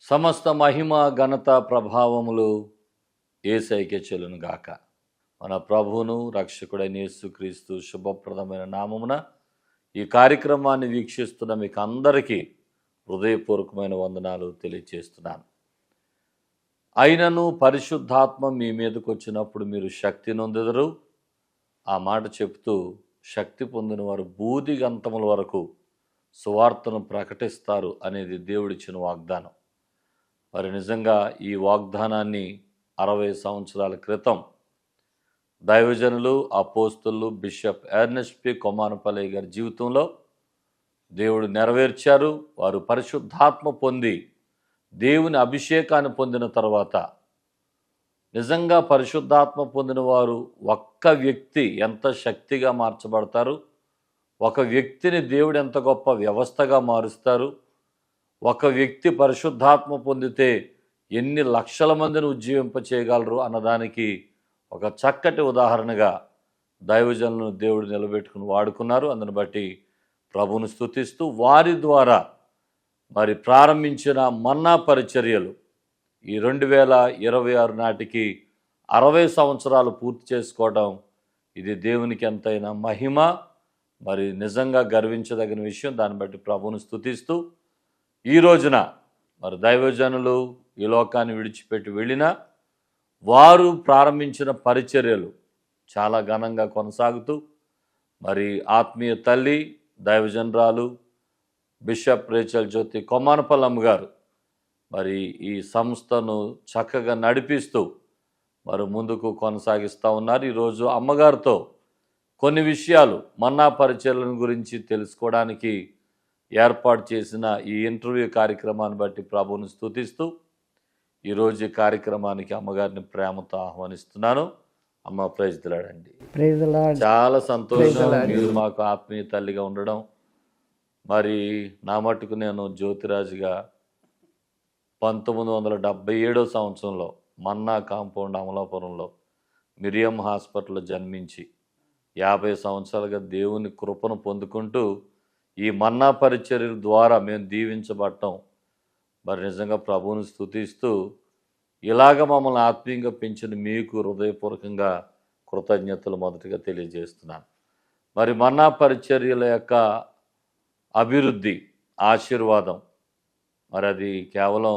సమస్త మహిమ ఘనత ప్రభావములు యేసయ్యకే చెల్లును గాక. మన ప్రభువును రక్షకుడైన యేసుక్రీస్తు శుభప్రదమైన నామమున ఈ కార్యక్రమాన్ని వీక్షిస్తున్న మీకు అందరికీ హృదయపూర్వకమైన వందనాలు తెలియజేస్తున్నాను. అయినను పరిశుద్ధాత్మ మీ మీదకు వచ్చినప్పుడు మీరు శక్తి నొందెదరు. ఆ మాట చెప్తూ శక్తి పొందిన వారు బూది గంతముల వరకు సువార్తను ప్రకటిస్తారు అనేది దేవుడిచ్చిన వాగ్దానం. మరి నిజంగా ఈ వాగ్దానాన్ని 60 సంవత్సరాల క్రితం దైవజనులు, అపోస్తలు, బిషప్ ఎర్నెస్ట్ పి కొమానపల్లి గారి జీవితంలో దేవుడు నెరవేర్చారు. వారు పరిశుద్ధాత్మ పొంది దేవుని అభిషేకాన్ని పొందిన తర్వాత నిజంగా పరిశుద్ధాత్మ పొందిన వారు ఒక్క వ్యక్తి ఎంత శక్తిగా మార్చబడతారు, ఒక వ్యక్తిని దేవుడు ఎంత గొప్ప వ్యవస్థగా మారుస్తారు, ఒక వ్యక్తి పరిశుద్ధాత్మ పొందితే ఎన్ని లక్షల మందిని ఉజ్జీవింప చేయగలరు అన్నదానికి ఒక చక్కటి ఉదాహరణగా దైవజనులను దేవుడు నిలబెట్టుకుని వాడుకున్నారు. అందుని బట్టి ప్రభువును స్తుతిస్తూ వారి ద్వారా మరి ప్రారంభించిన మన్నా పరిచర్యలు ఈ 2026 నాటికి 60 సంవత్సరాలు పూర్తి చేసుకోవడం ఇది దేవునికి ఎంతైనా మహిమ, మరి నిజంగా గర్వించదగిన విషయం. దాన్ని బట్టి ప్రభువును స్తుతిస్తూ ఈ రోజున మరి దైవజనులు ఈ లోకాన్ని విడిచిపెట్టి వెళ్ళినా వారు ప్రారంభించిన పరిచర్యలు చాలా ఘనంగా కొనసాగుతూ మరి ఆత్మీయ తల్లి దైవజనరాలు బిషప్ రేచల్ జ్యోతి కొమానపల్లమ్మ గారు మరి ఈ సంస్థను చక్కగా నడిపిస్తూ మరి ముందుకు కొనసాగిస్తూ ఉన్నారు. ఈరోజు అమ్మగారితో కొన్ని విషయాలు మన్నా పరిచర్యల గురించి తెలుసుకోవడానికి ఏర్పాటు చేసిన ఈ ఇంటర్వ్యూ కార్యక్రమాన్ని బట్టి ప్రభువును స్తుతిస్తూ ఈరోజు ఈ కార్యక్రమానికి అమ్మగారిని ప్రేమతో ఆహ్వానిస్తున్నాను. అమ్మ ప్రైజ్ ది లార్డ్ అండి. చాలా సంతోషం మీరు మాకు ఆత్మీయ తల్లిగా ఉండడం. మరి నా మట్టుకు నేను జ్యోతిరాజుగా 1977 సంవత్సరంలో మన్నా కాంపౌండ్ అమలాపురంలో మిరియం హాస్పిటల్లో జన్మించి 50 సంవత్సరాలుగా దేవుని కృపను పొందుకుంటూ ఈ మన్నా పరిచర్యల ద్వారా మేము దీవించబడటం మరి నిజంగా ప్రభువుని స్తుతిస్తూ ఇలాగ మమ్మల్ని ఆత్మీయంగా పెంచిన మీకు హృదయపూర్వకంగా కృతజ్ఞతలు మొదటిగా తెలియజేస్తున్నాను. మరి మన్నా పరిచర్యల యొక్క అభివృద్ధి, ఆశీర్వాదం మరి అది కేవలం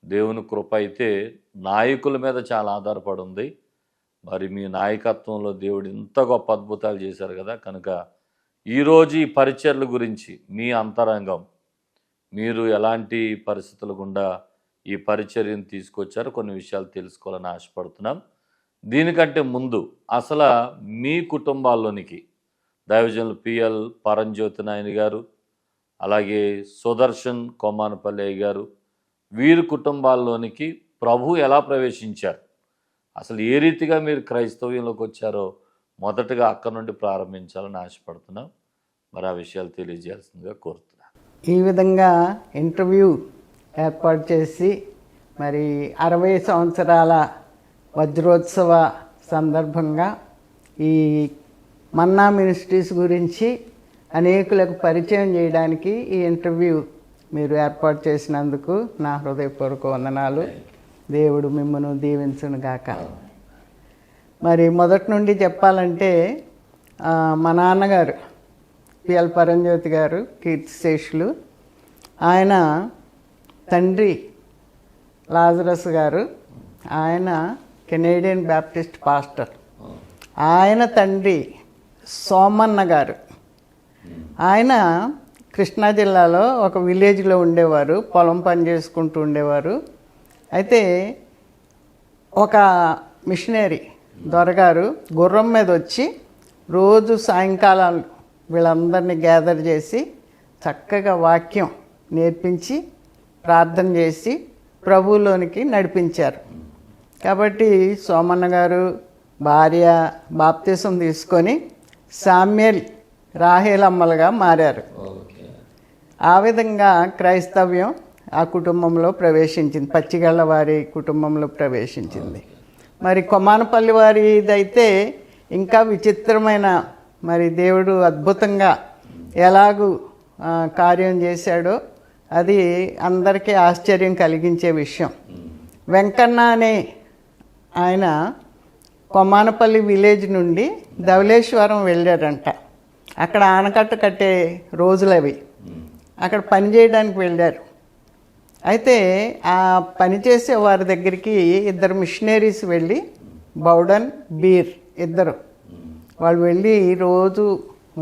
దేవుని కృప అయితే నాయకుల మీద చాలా ఆధారపడి ఉంది. మరి మీ నాయకత్వంలో దేవుడు ఇంత గొప్ప అద్భుతాలు చేశారు కదా. కనుక ఈరోజు ఈ పరిచర్ల గురించి మీ అంతరంగం, మీరు ఎలాంటి పరిస్థితుల గుండా ఈ పరిచర్యను తీసుకొచ్చారో కొన్ని విషయాలు తెలుసుకోవాలని ఆశపడుతున్నాం. దీనికంటే ముందు అసలు మీ కుటుంబాల్లోనికి దైవజనులు పిఎల్ పరంజ్యోతి నాయని గారు, అలాగే సుదర్శన్ కొమానపల్లి గారు, వీరి కుటుంబాల్లోనికి ప్రభు ఎలా ప్రవేశించారు, అసలు ఏ రీతిగా మీరు క్రైస్తవ్యంలోకి వచ్చారో మొదటగా అక్కడ నుండి ప్రారంభించాలని ఆశపడుతున్నాం. మరి ఆ విషయాలు తెలియజేయాల్సిందిగా కోరుతున్నాను. ఈ విధంగా ఇంటర్వ్యూ ఏర్పాటు చేసి మరి 60 సంవత్సరాల వజ్రోత్సవ సందర్భంగా ఈ మన్నా మినిస్ట్రీస్ గురించి అనేకులకు పరిచయం చేయడానికి ఈ ఇంటర్వ్యూ మీరు ఏర్పాటు చేసినందుకు నా హృదయపూర్వక వందనాలు. దేవుడు మిమ్మల్ని దీవించును గాక. మరి మొదటి నుండి చెప్పాలంటే మా నాన్నగారు పిఎల్ పరంజ్యోతి గారు కీర్తిశేషులు, ఆయన తండ్రి లాజరస్ గారు, ఆయన కెనేడియన్ బ్యాప్టిస్ట్ పాస్టర్. ఆయన తండ్రి సోమన్న గారు, ఆయన కృష్ణా జిల్లాలో ఒక విలేజ్లో ఉండేవారు, పొలం పని చేసుకుంటూ ఉండేవారు. అయితే ఒక మిషనరీ దొరగారు గుర్రం మీద వచ్చి రోజు సాయంకాలం వీళ్ళందరినీ గ్యాదర్ చేసి చక్కగా వాక్యం నేర్పించి ప్రార్థన చేసి ప్రభువులోనికి నడిపించారు. కాబట్టి సోమన్న గారు భార్య బాప్తిసం తీసుకొని సామ్యల్ రాహేలమ్మలుగా మారారు. ఆ విధంగా క్రైస్తవ్యం ఆ కుటుంబంలో ప్రవేశించింది, పచ్చిగళ్ళ వారి కుటుంబంలో ప్రవేశించింది. మరి కొమానపల్లి వారిదైతే ఇంకా విచిత్రమైన, మరి దేవుడు అద్భుతంగా ఎలాగూ కార్యం చేశాడో అది అందరికీ ఆశ్చర్యం కలిగించే విషయం. వెంకన్న అనే ఆయన కొమ్మానపల్లి విలేజ్ నుండి ధవళేశ్వరం వెళ్ళారంట. అక్కడ ఆనకట్ట కట్టే రోజులు అవి. అక్కడ పని చేయడానికి వెళ్ళారు. అయితే ఆ పని చేసే వారి దగ్గరికి ఇద్దరు మిషనరీస్ వెళ్ళి, బౌడన్ బీర్ ఇద్దరు వాళ్ళు వెళ్ళి రోజు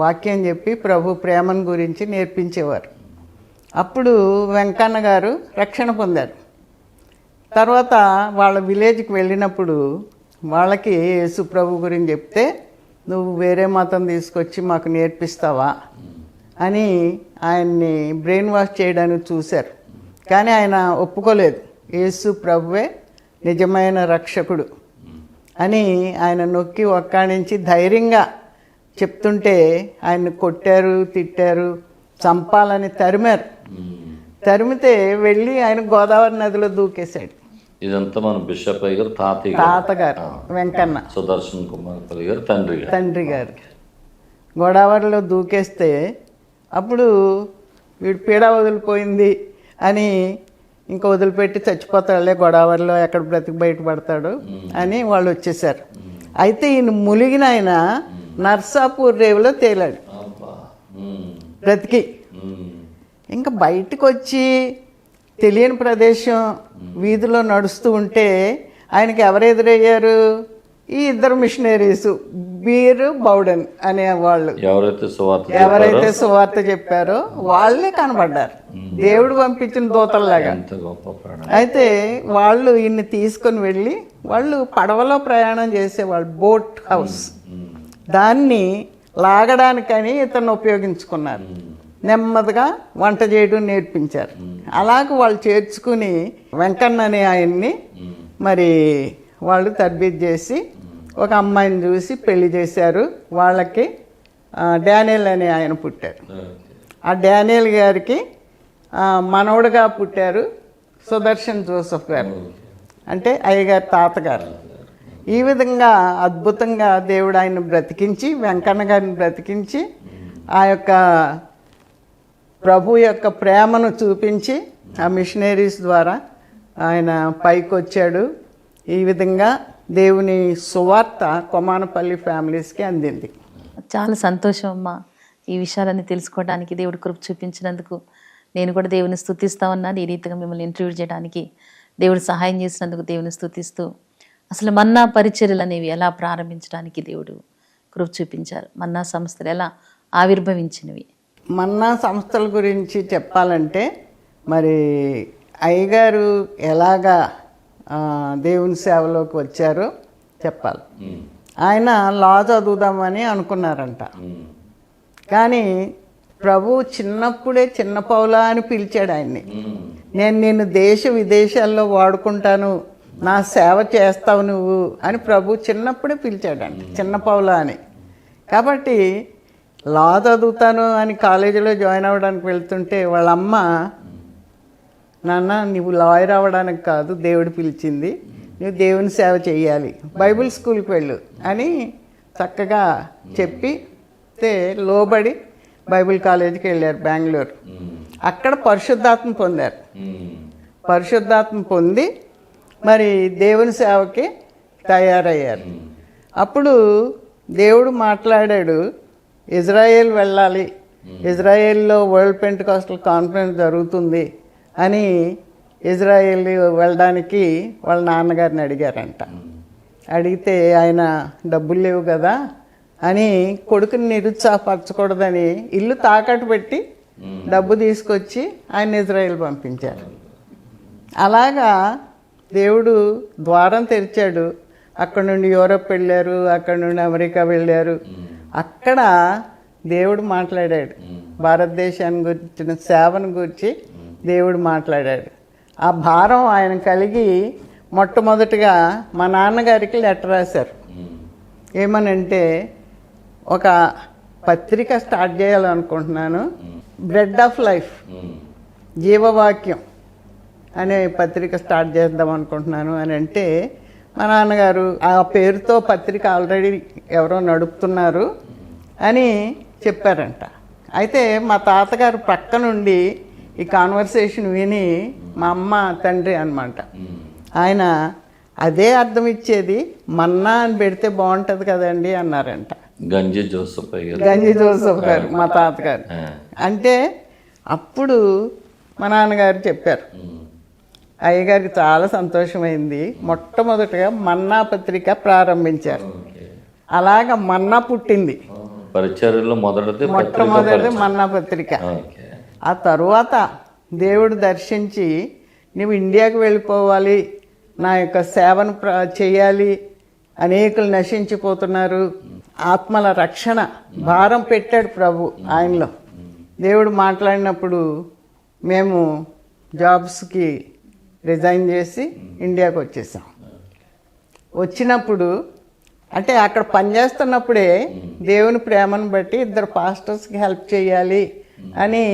వాక్యం చెప్పి ప్రభు ప్రేమను గురించి నేర్పించేవారు. అప్పుడు వెంకన్న గారు రక్షణ పొందారు. తర్వాత వాళ్ళ విలేజ్కి వెళ్ళినప్పుడు వాళ్ళకి యేసు ప్రభు గురించి చెప్తే, నువ్వు వేరే మతం తీసుకొచ్చి మాకు నేర్పిస్తావా అని ఆయన్ని బ్రెయిన్ వాష్ చేయడానికి చూశారు. కానీ ఆయన ఒప్పుకోలేదు. యేసు ప్రభువే నిజమైన రక్షకుడు అని ఆయన నొక్కి ఒక్కాడించి ధైర్యంగా చెప్తుంటే ఆయన్ని కొట్టారు, తిట్టారు, చంపాలని తరిమారు. తరిమితే వెళ్ళి ఆయన గోదావరి నదిలో దూకేశాడు. ఇదంతా మన బిషప్ అయ్య గారు తాతగారు వెంకన్న సుదర్శన్ కుమారపల్లి గారు తండ్రి గారు గోదావరిలో దూకేస్తే అప్పుడు వీడు పీడ వదిలిపోయింది అని ఇంకా వదిలిపెట్టి చచ్చిపోతాడులే గోదావరిలో, ఎక్కడ బ్రతికి బయటపడతాడు అని వాళ్ళు వచ్చేసారు. అయితే ఈయన ములిగిన ఆయన నర్సాపూర్ రేవులో తేలాడు బ్రతికి. ఇంకా బయటకు వచ్చి తెలియని ప్రదేశం వీధిలో నడుస్తూ ఉంటే ఆయనకి ఎవరు ఎదురయ్యారు? ఈ ఇద్దరు మిషనరీస్, బీర్ బౌడన్ అనే వాళ్ళు. ఎవరైతే సువార్త చెప్పారో వాళ్ళే కనబడ్డారు, దేవుడు పంపించిన దూతల్లాగా. అయితే వాళ్ళు ఈయన్ని తీసుకొని వెళ్ళి, వాళ్ళు పడవలో ప్రయాణం చేసేవాళ్ళు, బోట్ హౌస్, దాన్ని లాగడానికని ఇతను ఉపయోగించుకున్నారు. నెమ్మదిగా వంట చేయడం నేర్పించారు. అలాగ వాళ్ళు చేర్చుకుని వెంకన్న అనే ఆయన్ని మరి వాళ్ళు తర్బీదు చేసి ఒక అమ్మాయిని చూసి పెళ్లి చేశారు. వాళ్ళకి డానియల్ అనే ఆయన పుట్టారు. ఆ డానియల్ గారికి మనవడుగా పుట్టారు సుదర్శన్ జోసెఫ్ గారు, అంటే అయ్యగారి తాతగారు. ఈ విధంగా అద్భుతంగా దేవుడు ఆయన బ్రతికించి, వెంకన్న గారిని బ్రతికించి, ఆ యొక్క ప్రభు యొక్క ప్రేమను చూపించి ఆ మిషనరీస్ ద్వారా ఆయన పైకి వచ్చాడు. ఈ విధంగా దేవుని సువార్త కొమ్మానపల్లి ఫ్యామిలీస్కి అందింది. చాలా సంతోషం అమ్మా, ఈ విషయాలన్నీ తెలుసుకోవడానికి దేవుడు కృప చూపించినందుకు. నేను కూడా దేవుని స్తుతిస్తా ఉన్నాను. ఈ రీతిగా మిమ్మల్ని ఇంటర్వ్యూ చేయడానికి దేవుడు సహాయం చేసినందుకు దేవుని స్తుతిస్తూ, అసలు మన్నా పరిచర్యలు అనేవి ఎలా ప్రారంభించడానికి దేవుడు కృప చూపించారు, మన్నా సంస్థలు ఎలా ఆవిర్భవించినవి? మన్నా సంస్థల గురించి చెప్పాలంటే మరి అయ్యగారు ఎలాగా దేవుని సేవలోకి వచ్చారో చెప్పాలి. ఆయన లా చదువుదామని అనుకున్నారంట. కానీ ప్రభు చిన్నప్పుడే చిన్న పౌలా అని పిలిచాడు ఆయన్ని. నేను నిన్ను దేశ విదేశాల్లో వాడుకుంటాను, నా సేవ చేస్తావు నువ్వు అని ప్రభు చిన్నప్పుడే పిలిచాడంట, చిన్న పౌలా అని. కాబట్టి లా చదువుతాను అని కాలేజీలో జాయిన్ అవ్వడానికి వెళ్తుంటే వాళ్ళ అమ్మ, నాన్న నువ్వు లాయర్ అవ్వడానికి కాదు దేవుడు పిలిచింది, నువ్వు దేవుని సేవ చేయాలి, బైబిల్ స్కూల్కి వెళ్ళు అని చక్కగా చెప్పి లోబడి బైబిల్ కాలేజీకి వెళ్ళారు బెంగళూరు. అక్కడ పరిశుద్ధాత్మ పొందారు. పరిశుద్ధాత్మ పొంది మరి దేవుని సేవకి తయారయ్యారు. అప్పుడు దేవుడు మాట్లాడాడు, ఇజ్రాయేల్ వెళ్ళాలి, ఇజ్రాయేల్లో వరల్డ్ పెంటెకాస్టల్ కాన్ఫరెన్స్ జరుగుతుంది అని ఇజ్రాయేల్ వెళ్ళడానికి వాళ్ళ నాన్నగారిని అడిగారంట. అడిగితే ఆయన డబ్బులు లేవు కదా అని కొడుకుని నిరుత్సాహపరచకూడదని ఇల్లు తాకట్టు పెట్టి డబ్బు తీసుకొచ్చి ఆయన ఇజ్రాయేల్ పంపించారు. అలాగా దేవుడు ద్వారం తెరిచాడు. అక్కడ నుండి యూరప్ వెళ్ళారు, అక్కడ నుండి అమెరికా వెళ్ళారు. అక్కడ దేవుడు మాట్లాడాడు, భారతదేశాన్ని గురించిన సేవను గురించి దేవుడు మాట్లాడాడు. ఆ భారం ఆయన కలిగి మొట్టమొదటిగా మా నాన్నగారికి లెటర్ రాశారు. ఏమనంటే, ఒక పత్రిక స్టార్ట్ చేయాలనుకుంటున్నాను, బ్రెడ్ ఆఫ్ లైఫ్, జీవవాక్యం అనే పత్రిక స్టార్ట్ చేద్దాం అనుకుంటున్నాను అని అంటే, మా నాన్నగారు ఆ పేరుతో పత్రిక ఆల్రెడీ ఎవరో నడుపుతున్నారు అని చెప్పారంట. అయితే మా తాతగారు పక్క నుండి ఈ కాన్వర్సేషన్ విని మా అమ్మ తండ్రి అన్నమాట ఆయన అదే అర్థం ఇచ్చేది, మన్నా అని పెడితే బాగుంటుంది కదండి అన్నారంట. గంజి జోసఫ్ గారు, గంజి జోసఫ్ గారు మా తాతగారు. అంటే అప్పుడు మా నాన్నగారు చెప్పారు. అయ్యగారికి చాలా సంతోషమైంది. మొట్టమొదటిగా మన్నా పత్రిక ప్రారంభించారు. అలాగ మన్నా పుట్టింది. పరిచర్యలో మొట్టమొదటి మన్నా పత్రిక. ఆ తరువాత దేవుడు దర్శించి, నువ్వు ఇండియాకి వెళ్ళిపోవాలి, నా యొక్క సేవను చేయాలి, అనేకులు నశించిపోతున్నారు, ఆత్మల రక్షణ భారం పెట్టాడు ప్రభు ఆయనలో. దేవుడు మాట్లాడినప్పుడు మేము జాబ్స్కి రిజైన్ చేసి ఇండియాకి వచ్చేసాం. వచ్చినప్పుడు అంటే అక్కడ పనిచేస్తున్నప్పుడే దేవుని ప్రేమను బట్టి 2 పాస్టర్స్కి హెల్ప్ చేయాలి అని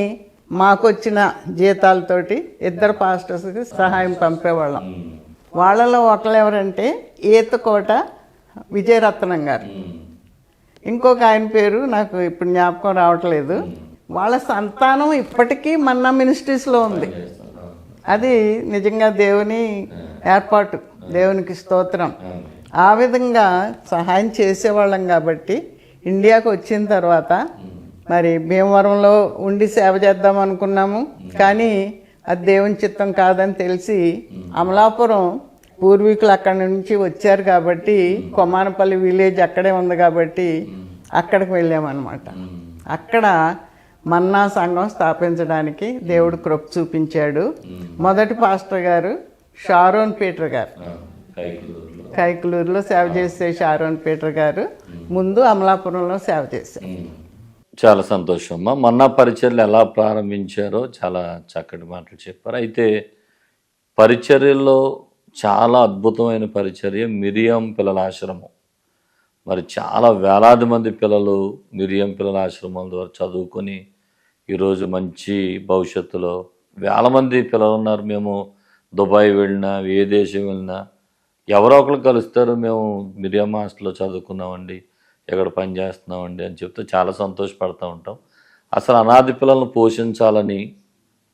మాకు వచ్చిన జీతాలతోటి 2 పాస్టర్స్కి సహాయం పంపేవాళ్ళం. వాళ్ళలో ఒకళ్ళు ఎవరంటే ఈతకోట విజయరత్నం గారు, ఇంకొక ఆయన పేరు నాకు ఇప్పుడు జ్ఞాపకం రావట్లేదు. వాళ్ళ సంతానం ఇప్పటికీ మన్నా మినిస్ట్రీస్లో ఉంది. అది నిజంగా దేవుని ఏర్పాటు, దేవునికి స్తోత్రం. ఆ విధంగా సహాయం చేసేవాళ్ళం కాబట్టి ఇండియాకు వచ్చిన తర్వాత మరి భీమవరంలో ఉండి సేవ చేద్దాం అనుకున్నాము. కానీ అది దేవుని చిత్తం కాదని తెలిసి అమలాపురం పూర్వీకులు అక్కడి నుంచి వచ్చారు కాబట్టి, కొమానపల్లి విలేజ్ అక్కడే ఉంది కాబట్టి అక్కడికి వెళ్ళామన్నమాట. అక్కడ మన్నా సంఘం స్థాపించడానికి దేవుడు కృప చూపించాడు. మొదటి పాస్టర్ గారు షారోన్ పీటర్ గారు, కైకులూరులో సేవ చేసే షారోన్ పీటర్ గారు ముందు అమలాపురంలో సేవ చేశారు. చాలా సంతోషం అమ్మా. మన్నా పరిచర్యలు ఎలా ప్రారంభించారో చాలా చక్కటి మాటలు చెప్పారు. అయితే పరిచర్యల్లో చాలా అద్భుతమైన పరిచర్య మిరియం పిల్లల ఆశ్రమం. మరి చాలా వేలాది మంది పిల్లలు మిరియం పిల్లల ఆశ్రమం ద్వారా చదువుకొని ఈరోజు మంచి భవిష్యత్తులో వేల మంది పిల్లలు ఉన్నారు. మేము దుబాయ్ వెళ్ళినా, ఏ దేశం వెళ్ళినా ఎవరో ఒకరు కలుస్తారు, మేము మిరియం హాస్టల్లో చదువుకున్నామండి, ఎక్కడ పని చేస్తున్నామండి అని చెప్తే చాలా సంతోషపడుతూ ఉంటాం. అసలు అనాథ పిల్లలను పోషించాలని,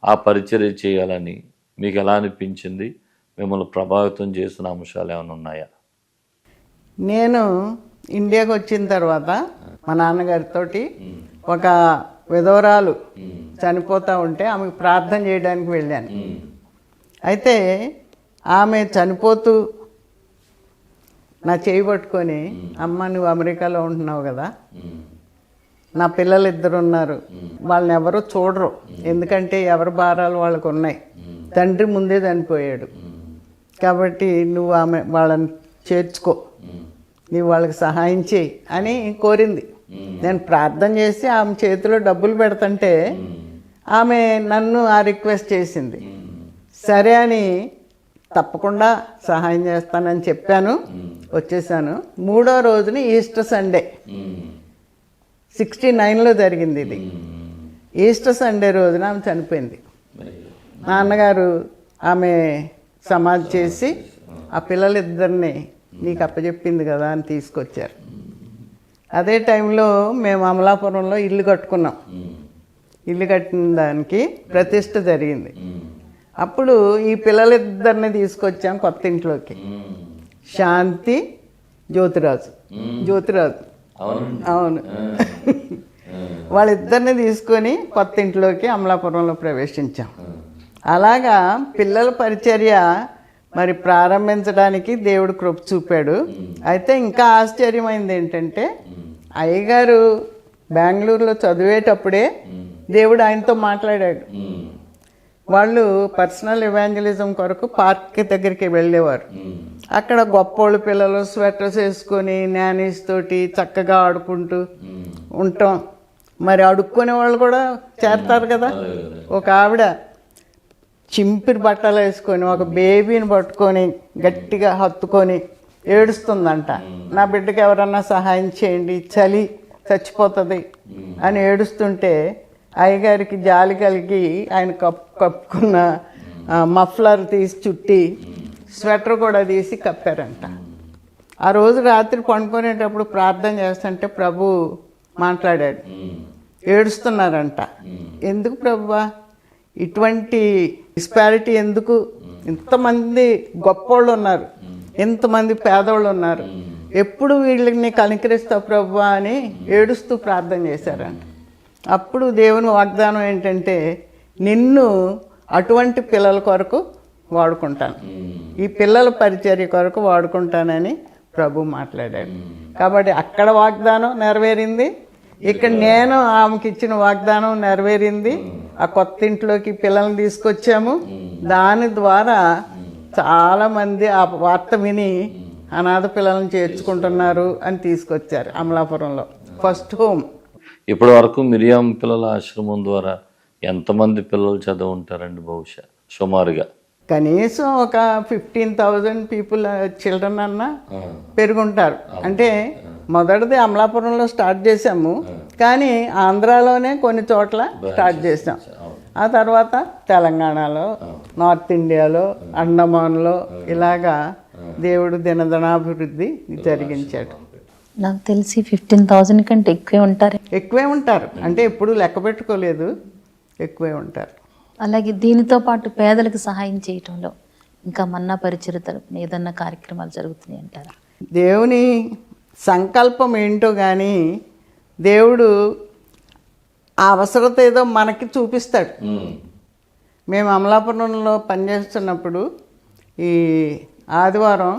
ఆ పరిచర్య చేయాలని మీకు ఎలా అనిపించింది? మిమ్మల్ని ప్రభావితం చేసిన అంశాలు ఏమైనా ఉన్నాయా? నేను ఇండియాకి వచ్చిన తర్వాత మా నాన్నగారితో ఒక విధవరాలు చనిపోతూ ఉంటే ఆమెకు ప్రార్థన చేయడానికి వెళ్ళాను. అయితే ఆమె చనిపోతూ నా చేయి పట్టుకొని, అమ్మ నువ్వు అమెరికాలో ఉంటున్నావు కదా, నా పిల్లలు 2 ఉన్నారు, వాళ్ళని ఎవరో చూడరు, ఎందుకంటే ఎవరి భారాలు వాళ్ళకు ఉన్నాయి, తండ్రి ముందే చనిపోయాడు కాబట్టి నువ్వు వాళ్ళని చేర్చుకో, నీవు వాళ్ళకి సహాయం చేయి అని కోరింది. నేను ప్రార్థన చేసి ఆమె చేతిలో డబ్బులు పెడుతుంటే ఆమె నన్ను ఆ రిక్వెస్ట్ చేసింది. సరే అని తప్పకుండా సహాయం చేస్తానని చెప్పాను. వచ్చేసాను. 3వ రోజున ఈస్టర్ సండే 69లో జరిగింది ఇది. ఈస్టర్ సండే రోజున ఆమె చనిపోయింది. నాన్నగారు ఆమె సమాధి చేసి ఆ పిల్లలిద్దరిని నీకు అప్పచెప్పింది కదా అని తీసుకొచ్చారు. అదే టైంలో మేము అమలాపురంలో ఇల్లు కట్టుకున్నాం. ఇల్లు కట్టిన దానికి ప్రతిష్ఠ జరిగింది. అప్పుడు ఈ పిల్లలిద్దరిని తీసుకొచ్చాం కొత్త ఇంట్లోకి. శాంతి, జ్యోతిరాజు అవును వాళ్ళిద్దరిని తీసుకొని కొత్త ఇంట్లోకి అమలాపురంలో ప్రవేశించాం. అలాగా పిల్లల పరిచర్య మరి ప్రారంభించడానికి దేవుడు కృప చూపాడు. అయితే ఇంకా ఆశ్చర్యమైంది ఏంటంటే, అయ్యగారు బెంగళూరులో చదివేటప్పుడే దేవుడు ఆయనతో మాట్లాడాడు. వాళ్ళు పర్సనల్ ఎవాంజలిజం కొరకు పార్క్ దగ్గరికి వెళ్ళేవారు. అక్కడ గొప్పోళ్ళు పిల్లలు స్వెటర్స్ వేసుకొని నానీస్ తోటి చక్కగా ఆడుకుంటూ ఉంటాం. మరి అడుక్కునే వాళ్ళు కూడా చేస్తారు కదా. ఒక ఆవిడ చింపిరి బట్టలు వేసుకొని ఒక బేబీని పట్టుకొని గట్టిగా హత్తుకొని ఏడుస్తుందంట. నా బిడ్డకి ఎవరన్నా సహాయం చేయండి, చలి చచ్చిపోతుంది అని ఏడుస్తుంటే అయ్యగారికి జాలి కలిగి ఆయన కప్పుకున్న మఫ్లర్ తీసి చుట్టి స్వెటర్ కూడా తీసి కప్పారంట. ఆ రోజు రాత్రి పండుకునేటప్పుడు ప్రార్థన చేస్తుంటే ప్రభు మాట్లాడాడు. ఏడుస్తున్నారంట. ఎందుకు ప్రభువా ఇటువంటి డిస్పారిటీ ఎందుకు? ఇంతమంది గొప్పోళ్ళు ఉన్నారు, ఎంతమంది పేదోళ్ళు ఉన్నారు, ఎప్పుడు వీళ్ళని కనికరిస్తావు ప్రభువా అని ఏడుస్తూ ప్రార్థన చేశారంట. అప్పుడు దేవుని వాగ్దానం ఏంటంటే, నిన్ను అటువంటి పిల్లల కొరకు వాడుకుంటాను, ఈ పిల్లల పరిచర్య కొరకు వాడుకుంటానని ప్రభు మాట్లాడాడు. కాబట్టి అక్కడ వాగ్దానం నెరవేరింది, ఇక్కడ నేను ఆమెకి ఇచ్చిన వాగ్దానం నెరవేరింది. ఆ కొత్త ఇంట్లోకి పిల్లల్ని తీసుకొచ్చాము. దాని ద్వారా చాలామంది ఆ వార్త విని అనాథ పిల్లల్ని చేర్చుకుంటున్నారు అని తీసుకొచ్చారు అమలాపురంలో ఫస్ట్ హోమ్. ఇప్పటి వరకు మిరియాం పిల్లల ఆశ్రమం ద్వారా ఎంతమంది పిల్లలు చదువు ఉంటారండి? బహుశా సుమారుగా కనీసం ఒక 15,000 పీపుల్ చిల్డ్రన్ అన్నా పెరుగుంటారు. అంటే మొదటిది అమలాపురంలో స్టార్ట్ చేసాము, కానీ ఆంధ్రాలోనే కొన్ని చోట్ల స్టార్ట్ చేసాం. ఆ తర్వాత తెలంగాణలో, నార్త్ ఇండియాలో, అండమాన్లో ఇలాగా దేవుడు దినదినాభివృద్ధి జరిగించాడు. నాకు తెలిసి 15,000 కంటే ఎక్కువే ఉంటారు. అంటే ఎప్పుడు లెక్క పెట్టుకోలేదు, ఎక్కువే ఉంటారు. అలాగే దీనితో పాటు పేదలకు సహాయం చేయటంలో ఇంకా మన్నా పరిచయ తరపున ఏదన్నా కార్యక్రమాలు జరుగుతున్నాయి అంటారా? దేవుని సంకల్పం ఏంటో కానీ దేవుడు ఆ అవసరత ఏదో మనకి చూపిస్తాడు. మేము అమలాపురంలో పనిచేస్తున్నప్పుడు ఈ ఆదివారం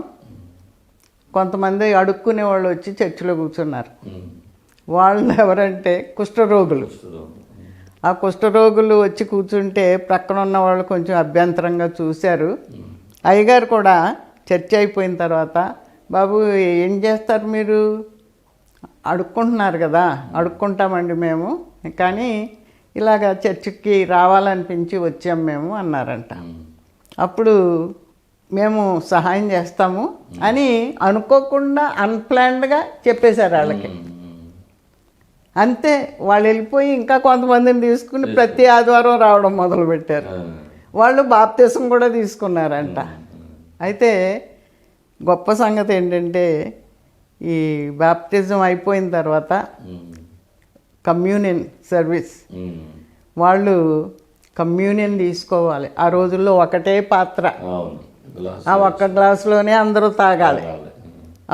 కొంతమంది అడుక్కునే వాళ్ళు వచ్చి చర్చిలో కూర్చున్నారు. వాళ్ళు ఎవరంటే కుష్ఠరోగులు. ఆ కుష్ఠరోగులు వచ్చి కూర్చుంటే ప్రక్కన ఉన్న వాళ్ళు కొంచెం అభ్యంతరంగా చూశారు. అయ్యగారు కూడా చర్చ అయిపోయిన తర్వాత, బాబు ఏం చేస్తారు మీరు? అడుక్కుంటున్నారు కదా. అడుక్కుంటామండి మేము, కానీ ఇలాగ చర్చికి రావాలనిపించి వచ్చాం మేము అన్నారంట. అప్పుడు మేము సహాయం చేస్తాము అని అనుకోకుండా అన్ప్లాన్డ్గా చెప్పేశారు వాళ్ళకి. అంతే, వాళ్ళు వెళ్ళిపోయి ఇంకా కొంతమందిని తీసుకుని ప్రతి ఆదివారం రావడం మొదలుపెట్టారు. వాళ్ళు బాప్తిసం కూడా తీసుకున్నారంట. అయితే గొప్ప సంగతి ఏంటంటే, ఈ బాప్తిజం అయిపోయిన తర్వాత కమ్యూనియన్ సర్వీస్, వాళ్ళు కమ్యూనియన్ తీసుకోవాలి. ఆ రోజుల్లో ఒకటే పాత్ర, ఆ ఒక్క గ్లాసులోనే అందరూ తాగాలి.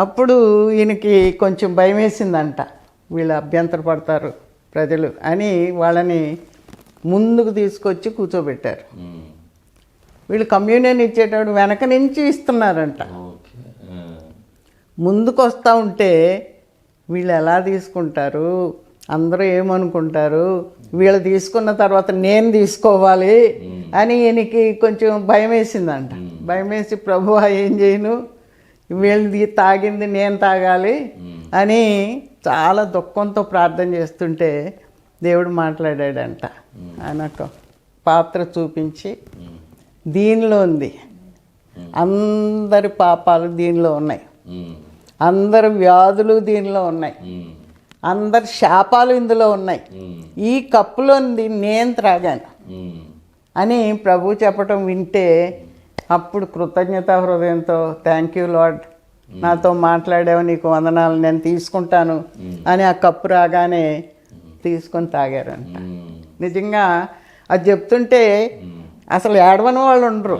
అప్పుడు ఈయనకి కొంచెం భయం వేసిందంట, వీళ్ళు అభ్యంతర పడతారు ప్రజలు అని వాళ్ళని ముందుకు తీసుకొచ్చి కూర్చోబెట్టారు. వీళ్ళు కమ్యూనియన్ ఇచ్చేటప్పుడు వెనక నుంచి ఇస్తున్నారంట. ముందుకు వస్తూ ఉంటే వీళ్ళు ఎలా తీసుకుంటారు, అందరూ ఏమనుకుంటారు, వీళ్ళు తీసుకున్న తర్వాత నేను తీసుకోవాలి అని ఈయనకి కొంచెం భయం వేసిందంట. భయం వేసి, ప్రభువా ఏం చేయను, వీళ్ళది తాగింది నేను తాగాలి అని చాలా దుఃఖంతో ప్రార్థన చేస్తుంటే దేవుడు మాట్లాడాడంట. ఆయనకు పాత్ర చూపించి, దీనిలో ఉంది, అందరి పాపాలు దీనిలో ఉన్నాయి, అందరి వ్యాధులు దీనిలో ఉన్నాయి, అందరి శాపాలు ఇందులో ఉన్నాయి, ఈ కప్పులో నేను త్రాగాను అని ప్రభు చెప్పటం వింటే అప్పుడు కృతజ్ఞతా హృదయంతో, థ్యాంక్ యూ లార్డ్, నాతో మాట్లాడావు, నీకు వందనాలు, నేను తీసుకుంటాను అని ఆ కప్పు రాగానే తీసుకొని తాగారంట. నిజంగా అది చెప్తుంటే అసలు ఏడవని వాళ్ళు ఉండరు.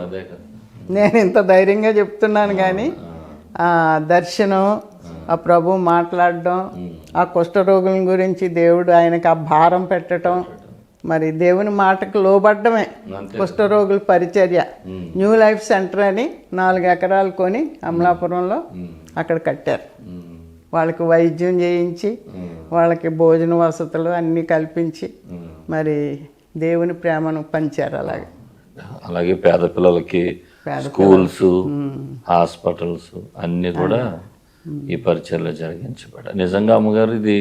నేను ఇంత ధైర్యంగా చెప్తున్నాను కానీ ఆ దర్శనం, ఆ ప్రభు మాట్లాడడం, ఆ కుష్ఠరోగుల గురించి దేవుడు ఆయనకు ఆ భారం పెట్టడం, మరి దేవుని మాటకు లోబడ్డమే కుష్ఠరోగుల పరిచర్య. న్యూ లైఫ్ సెంటర్ అని 4 ఎకరాలు కొని అమలాపురంలో అక్కడ కట్టారు. వాళ్ళకి వైద్యం చేయించి, వాళ్ళకి భోజన వసతులు అన్నీ కల్పించి మరి దేవుని ప్రేమను పంచారు. అలాగే పేద పిల్లలకి స్కూల్స్, హాస్పిటల్స్ అన్నీ కూడా ఈ పరిచయలో జరిగించబడ్డాయి. నిజంగా అమ్మగారు, ఇది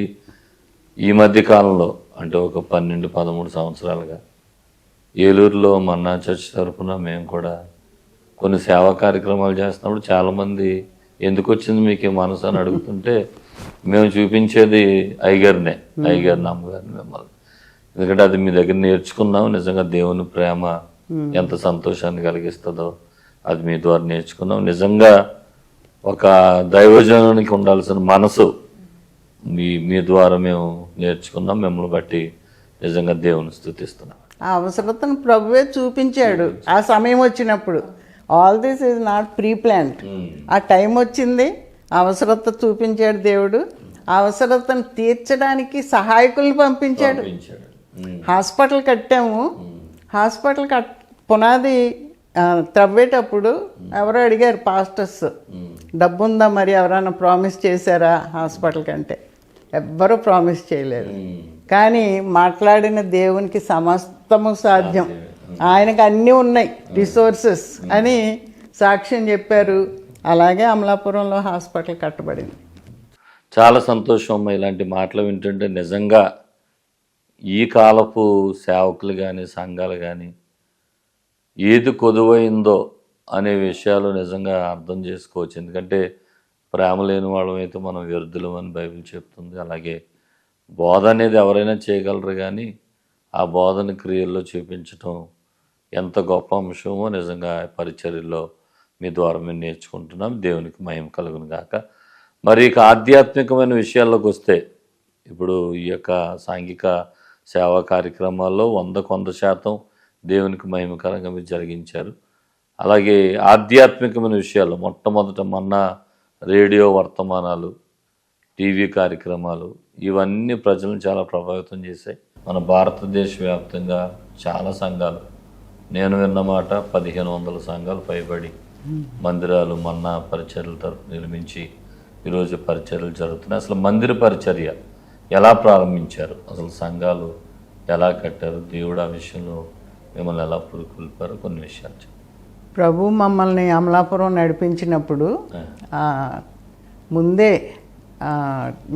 ఈ మధ్య కాలంలో అంటే ఒక 12-13 సంవత్సరాలుగా ఏలూరులో మన్నా చర్చ్ తరఫున మేము కూడా కొన్ని సేవా కార్యక్రమాలు చేస్తున్నప్పుడు చాలామంది ఎందుకు వచ్చింది మీకు ఈ మనసు అని అడుగుతుంటే మేము చూపించేది అయ్యగారిని, అమ్మగారిని మిమ్మల్ని. ఎందుకంటే అది మీ దగ్గర నేర్చుకున్నాం. నిజంగా దేవుని ప్రేమ ఎంత సంతోషాన్ని కలిగిస్తుందో అది మీ ద్వారా నేర్చుకున్నాం. నిజంగా ఒక దైవజనానికి ఉండాల్సిన మనసు మీ ద్వారా మేము నేర్చుకున్నాం. మిమ్మల్ని బట్టి నిజంగా దేవుని స్తుతిస్తున్నాం. ఆ అవసరతను ప్రభువే చూపించాడు ఆ సమయం వచ్చినప్పుడు. All this is not pre planned. ఆ టైం వచ్చింది, అవసరత చూపించాడు దేవుడు. ఆ అవసరతను తీర్చడానికి సహాయకుల్ని పంపించాడు. హాస్పిటల్ కట్టాము, హాస్పిటల్ పునాది త్రవ్వేటప్పుడు ఎవరో అడిగారు పాస్టర్స్, డబ్బు ఉందా మరి, ఎవరైనా ప్రామిస్ చేశారా హాస్పిటల్ కంటే? ఎవ్వరూ ప్రామిస్ చేయలేదు. కానీ మాట్లాడిన దేవునికి సమస్తము సాధ్యం, ఆయనకు అన్నీ ఉన్నాయి రిసోర్సెస్ అని సాక్ష్యం చెప్పారు. అలాగే అమలాపురంలో హాస్పిటల్ కట్టబడింది. చాలా సంతోషం అమ్మ, ఇలాంటి మాటలు వింటుంటే నిజంగా ఈ కాలపు సేవకులు కానీ సంఘాలు కానీ ఏది కొదువైందో అనే విషయాలు నిజంగా అర్థం చేసుకోవచ్చు. ఎందుకంటే ప్రేమ లేని వాళ్ళమైతే మనం వ్యర్థులం అని బైబిల్ చెప్తుంది. అలాగే బోధ అనేది ఎవరైనా చేయగలరు, కానీ ఆ బోధన క్రియల్లో చూపించడం ఎంత గొప్ప అంశమో నిజంగా పరిచర్యలో మీ ద్వారా మేము నేర్చుకుంటున్నాం. దేవునికి మహిమ కలుగును గాక. మరి ఇక ఆధ్యాత్మికమైన విషయాల్లోకి వస్తే, ఇప్పుడు ఈ యొక్క సాంఘిక సేవా కార్యక్రమాల్లో 100% దేవునికి మహిమకరంగా మీరు జరిగించారు. అలాగే ఆధ్యాత్మికమైన విషయాల్లో మొట్టమొదట మన్నా రేడియో వర్తమానాలు, టీవీ కార్యక్రమాలు ఇవన్నీ ప్రజలను చాలా ప్రభావితం చేశాయి. మన భారతదేశ వ్యాప్తంగా చాలా సంఘాలు, నేను విన్నమాట 1500 సంఘాలు పైబడి మందిరాలు మన్నా పరిచర్యల తరపు నిర్మించి ఈరోజు పరిచర్యలు జరుగుతున్నాయి. అసలు మందిర పరిచర్య ఎలా ప్రారంభించారు, అసలు సంఘాలు ఎలా కట్టారు, దేవుడు ఆ విషయంలో మిమ్మల్ని ఎలా పురుకొల్పారు, కొన్ని విషయాలు చెప్పండి. ప్రభు మమ్మల్ని అమలాపురం నడిపించినప్పుడు ముందే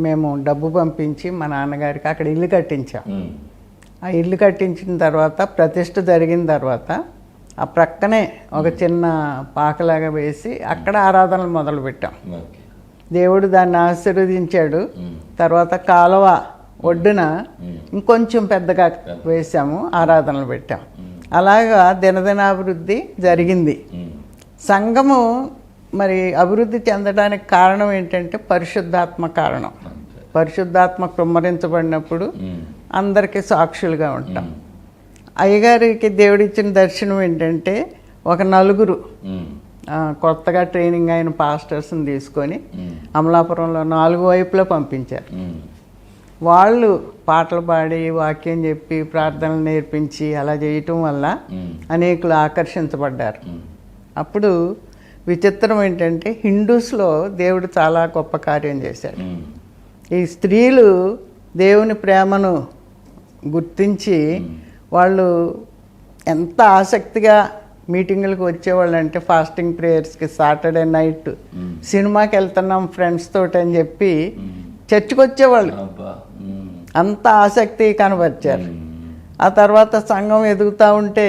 మేము డబ్బు పంపించి మా నాన్నగారికి అక్కడ ఇల్లు కట్టించాం. ఆ ఇల్లు కట్టించిన తర్వాత ప్రతిష్ఠ జరిగిన తర్వాత ఆ ప్రక్కనే ఒక చిన్న పాకలాగా వేసి అక్కడ ఆరాధనలు మొదలుపెట్టాం. దేవుడు దాన్ని ఆశీర్వదించాడు. తర్వాత కాలువ ఒడ్డున ఇంకొంచెం పెద్దగా వేసాము, ఆరాధనలు పెట్టాం. అలాగా దినదినాభివృద్ధి జరిగింది. సంఘము మరి అభివృద్ధి చెందడానికి కారణం ఏంటంటే పరిశుద్ధాత్మ కారణం. పరిశుద్ధాత్మ కుమ్మరించబడినప్పుడు అందరికీ సాక్షులుగా ఉంటాం. అయ్యగారికి దేవుడిచ్చిన దర్శనం ఏంటంటే, ఒక నలుగురు కొత్తగా ట్రైనింగ్ అయిన పాస్టర్స్ని తీసుకొని అమలాపురంలో 4 వైపులా పంపించారు. వాళ్ళు పాటలు పాడి వాక్యం చెప్పి ప్రార్థనలు నేర్పించి అలా చేయటం వల్ల అనేకులు ఆకర్షించబడ్డారు. అప్పుడు విచిత్రం ఏంటంటే, హిందూస్లో దేవుడు చాలా గొప్ప కార్యం చేశాడు. ఈ స్త్రీలు దేవుని ప్రేమను గుర్తించి వాళ్ళు ఎంత ఆసక్తిగా మీటింగులకు వచ్చేవాళ్ళు అంటే, ఫాస్టింగ్ ప్రేయర్స్కి, సాటర్డే నైట్ సినిమాకి వెళ్తున్నాం ఫ్రెండ్స్ తోటి అని చెప్పి చర్చికి వచ్చేవాళ్ళు. అంత ఆసక్తి కనబరిచారు. ఆ తర్వాత సంఘం ఎదుగుతూ ఉంటే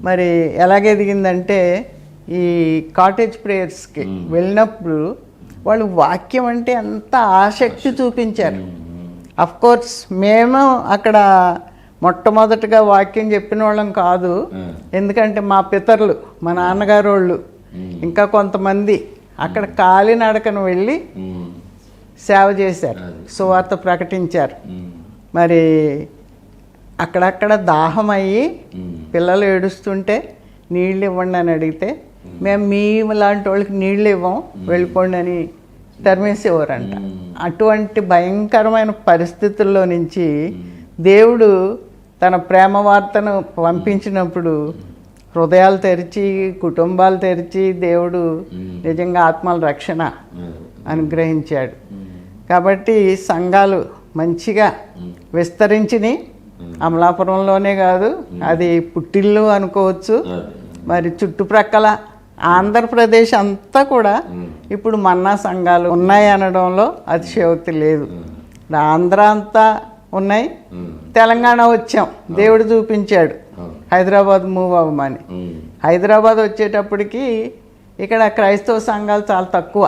మరి ఎలాగెదిగిందంటే, ఈ కాటేజ్ ప్రేయర్స్కి వెళ్ళినప్పుడు వాళ్ళు వాక్యం అంటే ఎంత ఆసక్తి చూపించారు. అఫ్కోర్స్ మేము అక్కడ మొట్టమొదటిగా వాక్యం చెప్పిన వాళ్ళం కాదు, ఎందుకంటే మా పితరులు, మా నాన్నగారు వాళ్ళు ఇంకా కొంతమంది అక్కడ కాలినడకను వెళ్ళి సేవ చేశారు, సువార్త ప్రకటించారు. మరి అక్కడక్కడ దాహం అయ్యి పిల్లలు ఏడుస్తుంటే నీళ్ళు ఇవ్వండి అని అడిగితే, మేము మీ లాంటి వాళ్ళకి నీళ్ళు ఇవ్వం, వెళ్ళిపోండి అని తరిమేసేవారంట. అటువంటి భయంకరమైన పరిస్థితుల్లో నుంచి దేవుడు తన ప్రేమ వార్తను పంపించినప్పుడు హృదయాలు తెరిచి, కుటుంబాలు తెరిచి దేవుడు నిజంగా ఆత్మల రక్షణ అనుగ్రహించాడు. కాబట్టి సంఘాలు మంచిగా విస్తరించినాయి. అమలాపురంలోనే కాదు, అది పుట్టిల్లు అనుకోవచ్చు. మరి చుట్టుప్రక్కల ఆంధ్రప్రదేశ్ అంతా కూడా ఇప్పుడు మన్నా సంఘాలు ఉన్నాయి అనడంలో అతిశయోక్తి లేదు. ఆంధ్ర అంతా ఉన్నాయి, తెలంగాణ వచ్చాం, దేవుడు చూపించాడు హైదరాబాద్ మూవ్ అవ్వమని. హైదరాబాద్ వచ్చేటప్పటికి ఇక్కడ క్రైస్తవ సంఘాలు చాలా తక్కువ.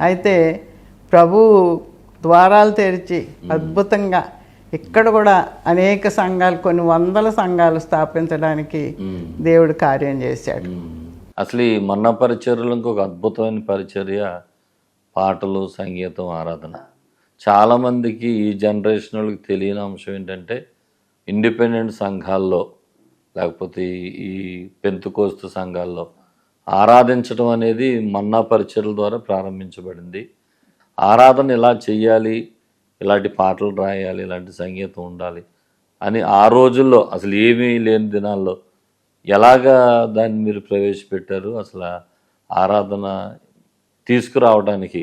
అయితే ప్రభు ద్వారాలు తెరిచి అద్భుతంగా ఇక్కడ కూడా అనేక సంఘాలు, కొన్ని 100 సంఘాలు స్థాపించడానికి దేవుడు కార్యం చేశాడు. అసలు ఈ మన్నా పరిచర్యలో ఇంకొక అద్భుతమైన పరిచర్య పాటలు, సంగీతం, ఆరాధన. చాలామందికి ఈ జనరేషన్ వాళ్ళకి తెలియని అంశం ఏంటంటే, ఇండిపెండెంట్ సంఘాల్లో లేకపోతే ఈ పెంతుకోస్తు సంఘాల్లో ఆరాధించడం అనేది మన్నా పరిచర్ల ద్వారా ప్రారంభించబడింది. ఆరాధన ఇలా చెయ్యాలి, ఇలాంటి పాటలు రాయాలి, ఇలాంటి సంగీతం ఉండాలి అని ఆ రోజుల్లో అసలు ఏమీ లేని దినాల్లో ఎలాగా దాన్ని మీరు ప్రవేశపెట్టారు? అసలు ఆరాధన తీసుకురావడానికి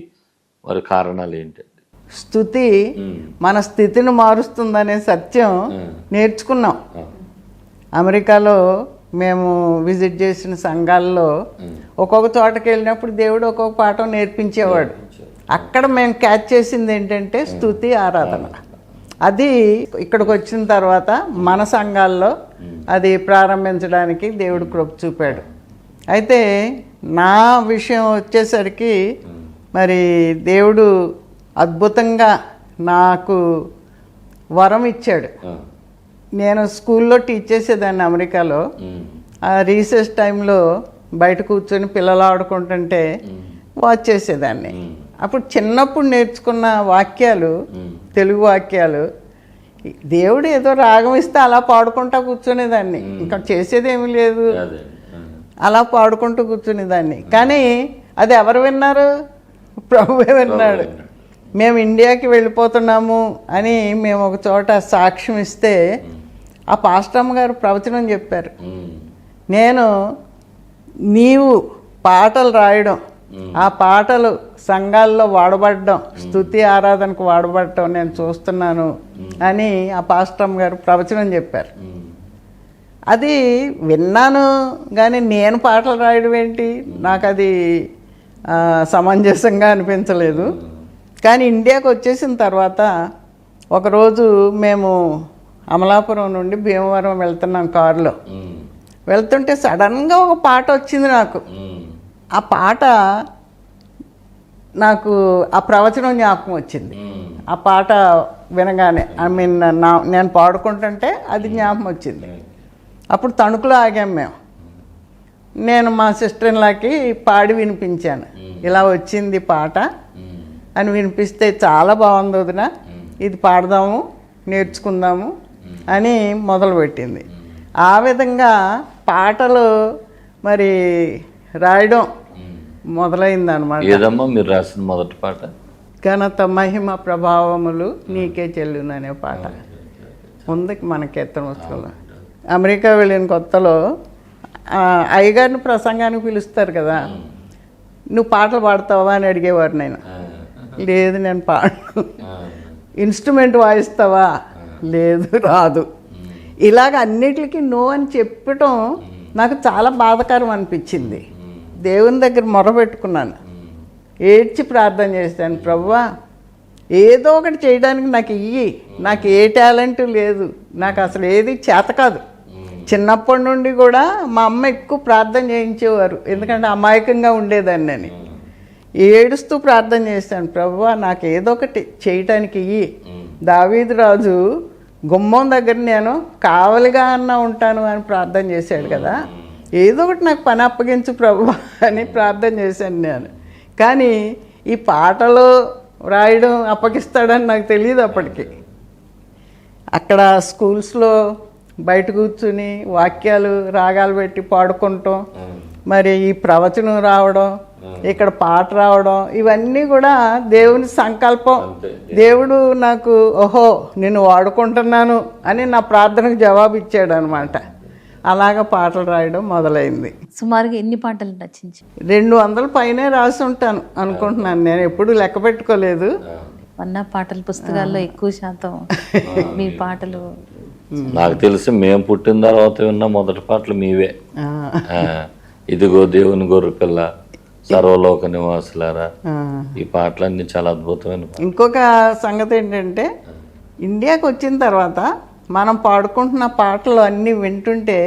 మరి కారణాలు ఏంటి? స్తుతి మన స్థితిని మారుస్తుందనే సత్యం నేర్చుకున్నాం. అమెరికాలో మేము విజిట్ చేసిన సంఘాల్లో ఒక్కొక్క తోటకి వెళ్ళినప్పుడు దేవుడు ఒక్కొక్క పాఠం నేర్పించేవాడు. అక్కడ మేము క్యాచ్ చేసింది ఏంటంటే స్తుతి ఆరాధన. అది ఇక్కడికి వచ్చిన తర్వాత మన సంఘాల్లో అది ప్రారంభించడానికి దేవుడు కృప చూపాడు. అయితే నా విషయం వచ్చేసరికి మరి దేవుడు అద్భుతంగా నాకు వరం ఇచ్చాడు. నేను స్కూల్లో టీచ్ చేసేదాన్ని అమెరికాలో. ఆ రీసెస్ టైంలో బయట కూర్చొని పిల్లలు ఆడుకుంటుంటే వాచ్ చేసేదాన్ని. అప్పుడు చిన్నప్పుడు నేర్చుకున్న వాక్యాలు, తెలుగు వాక్యాలు, దేవుడు ఏదో రాగం ఇస్తే అలా పాడుకుంటా కూర్చునేదాన్ని. ఇంకా చేసేదేమీ లేదు, అలా పాడుకుంటూ కూర్చునేదాన్ని. కానీ అది ఎవరు విన్నారు? ప్రభువే విన్నాడు. మేము ఇండియాకి వెళ్ళిపోతున్నాము అని మేము ఒక చోట సాక్ష్యం ఇస్తే ఆ పాస్టమ్మ గారు ప్రవచనం చెప్పారు. నీవు పాటలు రాయడం, ఆ పాటలు సంఘాల్లో వాడబడడం, స్తుతి ఆరాధనకు వాడబడటం నేను చూస్తున్నాను అని ఆ పాస్టమ్మ గారు ప్రవచనం చెప్పారు. అది విన్నాను కానీ నేను పాటలు రాయడం ఏంటి, నాకు అది సమంజసంగా అనిపించలేదు. కానీ ఇండియాకి వచ్చేసిన తర్వాత ఒకరోజు మేము అమలాపురం నుండి భీమవరం వెళ్తున్నాం కారులో. వెళ్తుంటే సడన్గా ఒక పాట వచ్చింది నాకు. ఆ పాట నాకు ఆ ప్రవచనం జ్ఞాపకం వచ్చింది. ఆ పాట వినగానే నేను పాడుకుంటుంటే అది జ్ఞాపకం వచ్చింది. అప్పుడు తణుకులో ఆగాం మేము. నేను మా సిస్టర్ ఇన్లాకి పాడి వినిపించాను. ఇలా వచ్చింది పాట అని వినిపిస్తే చాలా బాగుంది వదిన, ఇది పాడదాము, నేర్చుకుందాము అని మొదలుపెట్టింది. ఆ విధంగా పాటలు మరి రాయడం మొదలైందనమాట. ఏదమ్మా మీరు రాసిన మొదటి పాట? ఘనత మహిమ ప్రభావములు నీకే చెల్లును అనే పాట ఉంది మన కీర్తన పుస్తకంలో. అమెరికా వెళ్ళిన కొత్తలో అయ్యగారిని ప్రసంగానికి పిలుస్తారు కదా, నువ్వు పాటలు పాడతావా అని అడిగేవారు. నేను లేదు నేను పాడను. ఇన్స్ట్రుమెంట్ వాయిస్తావా? లేదు రాదు. ఇలాగ అన్నిటికీ నో అని చెప్పటం నాకు చాలా బాధాకరం అనిపించింది. దేవుని దగ్గర మొరపెట్టుకున్నాను, ఏడ్చి ప్రార్థన చేశాను, ప్రభువా ఏదో ఒకటి చేయడానికి నాకు ఇయ్యి, నాకు ఏ టాలెంట్ లేదు, నాకు అసలు ఏది చేత కాదు. చిన్నప్పటి నుండి కూడా మా అమ్మ ఎక్కువ ప్రార్థన చేయించేవారు, ఎందుకంటే అమాయకంగా ఉండేదాన్ని అని. ఏడుస్తూ ప్రార్థన చేశాను, ప్రభువా నాకు ఏదో ఒకటి చేయటానికి ఇయ్యి. దావీదు రాజు గుమ్మం దగ్గర నేను కావలిగా అన్నా ఉంటాను అని ప్రార్థన చేశాడు కదా, ఏదో ఒకటి నాకు పని అప్పగించు ప్రభువా అని ప్రార్థన చేశాను నేను. కానీ ఈ పాటలు రాయడం అప్పగిస్తాడని నాకు తెలియదు అప్పటికి. అక్కడ స్కూల్స్లో బయట కూర్చుని వాక్యాలు రాగాలు పెట్టి పాడుకుంటాం, మరి ఈ ప్రవచనం రావడం, ఇక్కడ పాట రావడం, ఇవన్నీ కూడా దేవుని సంకల్పం. దేవుడు నాకు ఓహో నిన్ను వాడుకుంటున్నాను అని నా ప్రార్థనకు జవాబు ఇచ్చాడు అనమాట. అలాగ పాటలు రాయడం మొదలైంది. సుమారుగా ఎన్ని పాటలు రచించి? 200 పైనే రాసి ఉంటాను అనుకుంటున్నాను. నేను ఎప్పుడు లెక్క పెట్టుకోలేదు. మన్నా పాటల పుస్తకాల్లో ఎక్కువ శాతం మీ పాటలు. నాకు తెలిసి మేము పుట్టిన తర్వాత విన్న మొదటి పాటలు మీవే. ఇదిగో దేవుని గొర్రె పిల్ల, సర్వలోక నివాసులారా, ఈ పాటలన్నీ చాలా అద్భుతమైన. ఇంకొక సంగతి ఏంటంటే, ఇండియాకి వచ్చిన తర్వాత మనం పాడుకుంటున్న పాటలు అన్నీ వింటుంటే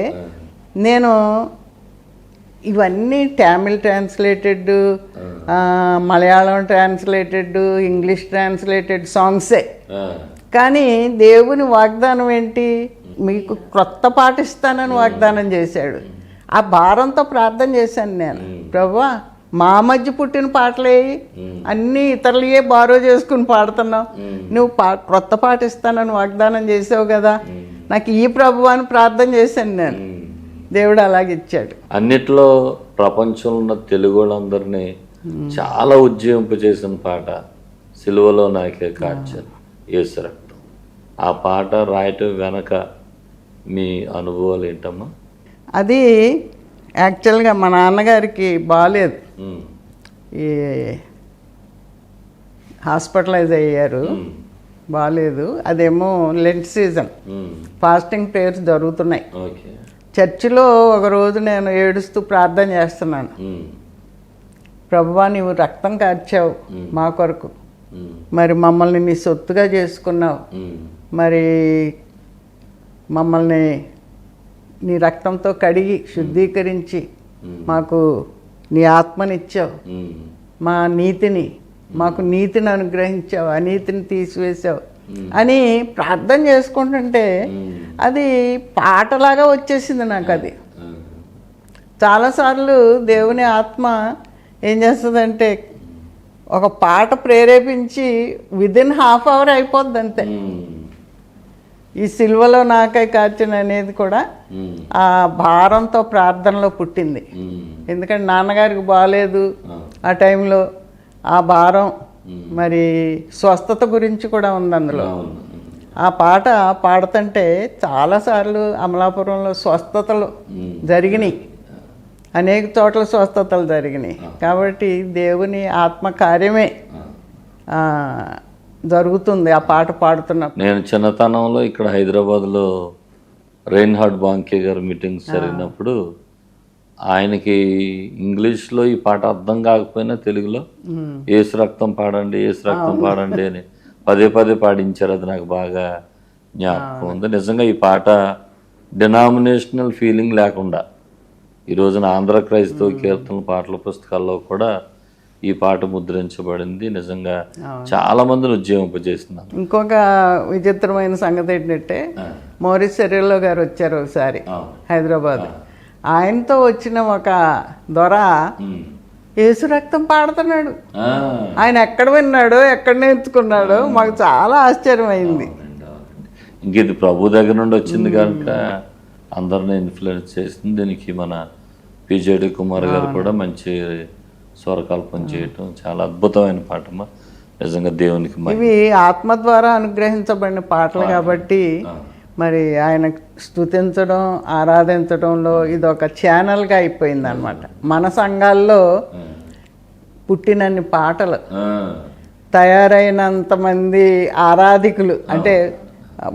నేను ఇవన్నీ Tamil translated, Malayalam translated, English translated సాంగ్సే. కానీ దేవుని వాగ్దానం ఏంటి? మీకు క్రొత్త పాట ఇస్తానని వాగ్దానం చేశాడు. ఆ భారంతో ప్రార్థన చేశాను నేను, ప్రభువా మా మధ్య పుట్టిన పాటలే అన్నీ ఇతరులే బారో చేసుకుని పాడుతున్నావు, నువ్వు క్రొత్త పాట ఇస్తానని వాగ్దానం చేసావు కదా, నాకు ఈ ప్రభు అని ప్రార్థన చేశాను నేను. దేవుడు అలాగే ఇచ్చాడు. అన్నిట్లో ప్రపంచంలో ఉన్న తెలుగు వాళ్ళందరినీ చాలా ఉజ్జీవింపజేసిన పాట సిలువలో నాకే కార్చాను యేసు రక్తం. ఆ పాట రాయటం వెనక మీ అనుభవాలు ఏంటమ్మా? అది యాక్చువల్గా మా నాన్నగారికి బాగాలేదు, ఈ హాస్పిటలైజ్ అయ్యారు, బాగాలేదు. అదేమో లెంట్ సీజన్, ఫాస్టింగ్ ప్రేయర్స్ జరుగుతున్నాయి. ఓకే. చర్చిలో ఒకరోజు నేను ఏడుస్తూ ప్రార్థన చేస్తున్నాను. ప్రభువా, నీవు రక్తం కార్చావు మా కొరకు, మరి మమ్మల్ని నీ సొత్తుగా చేసుకున్నావు, మరి మమ్మల్ని నీ రక్తంతో కడిగి శుద్ధీకరించి మాకు నీ ఆత్మనిచ్చావు, మా నీతిని మాకు నీతిని అనుగ్రహించావు, అనీతిని తీసివేసావు అని ప్రార్థన చేసుకుంటుంటే అది పాటలాగా వచ్చేసింది నాకు. అది చాలాసార్లు దేవుని ఆత్మ ఏం చేస్తుందంటే ఒక పాట ప్రేరేపించి విదిన్ హాఫ్ అవర్ అయిపోద్ది అంతే. ఈ సిల్వలో నాకై కార్చిన అనేది కూడా ఆ భారంతో ప్రార్థనలో పుట్టింది. ఎందుకంటే నాన్నగారికి బాగాలేదు ఆ టైంలో, ఆ భారం, మరి స్వస్థత గురించి కూడా ఉంది అందులో. ఆ పాట పాడుతుంటే చాలాసార్లు అమలాపురంలో స్వస్థతలు జరిగినాయి, అనేక చోట్ల స్వస్థతలు జరిగినాయి. కాబట్టి దేవుని ఆత్మకార్యమే జరుగుతుంది ఆ పాట పాడుతున్నప్పుడు. నేను చిన్నతనంలో ఇక్కడ హైదరాబాద్లో రెయిన్హార్డ్ బాంకే గారు మీటింగ్స్ జరిగినప్పుడు ఆయనకి ఇంగ్లీష్లో ఈ పాట అర్థం కాకపోయినా తెలుగులో యేసు రక్తం పాడండి, యేసు రక్తం పాడండి అని పదే పదే పాడించారు. అది నాకు బాగా జ్ఞాపకం ఉంది. నిజంగా ఈ పాట డినామినేషనల్ ఫీలింగ్ లేకుండా ఈ రోజున ఆంధ్ర క్రైస్తవ కీర్తన పాటల పుస్తకాల్లో కూడా ఈ పాట ముద్రించబడింది. నిజంగా చాలా మందిని ఉజ్జీవింపజేస్తున్నారు. ఇంకొక విచిత్రమైన సంగతి ఏంటంటే మోరిస్ సెరెల్లో గారు వచ్చారు ఒకసారి హైదరాబాద్. ఆయనతో వచ్చిన ఒక దొర యేసు రక్తం పాడుతున్నాడు. ఆయన ఎక్కడ విన్నాడో, ఎక్కడ నేర్చుకున్నాడో మాకు చాలా ఆశ్చర్యమైంది. ఇంక ఇది ప్రభు దగ్గర నుండి వచ్చింది కనుక అందరిని ఇన్ఫ్లుయెన్స్ చేసింది. దీనికి మన పిజేడి కుమార్ గారు కూడా మంచి స్వరకల్పన చేయటం చాలా అద్భుతమైన పాటమ్మా. నిజంగా దేవునికి ఇవి ఆత్మ ద్వారా అనుగ్రహించబడిన పాటలు కాబట్టి మరి ఆయన స్తుతించడం, ఆరాధించడంలో ఇది ఒక ఛానల్గా అయిపోయింది అనమాట. మన సంఘాల్లో పుట్టినన్ని పాటలు, తయారైనంత మంది ఆరాధికులు అంటే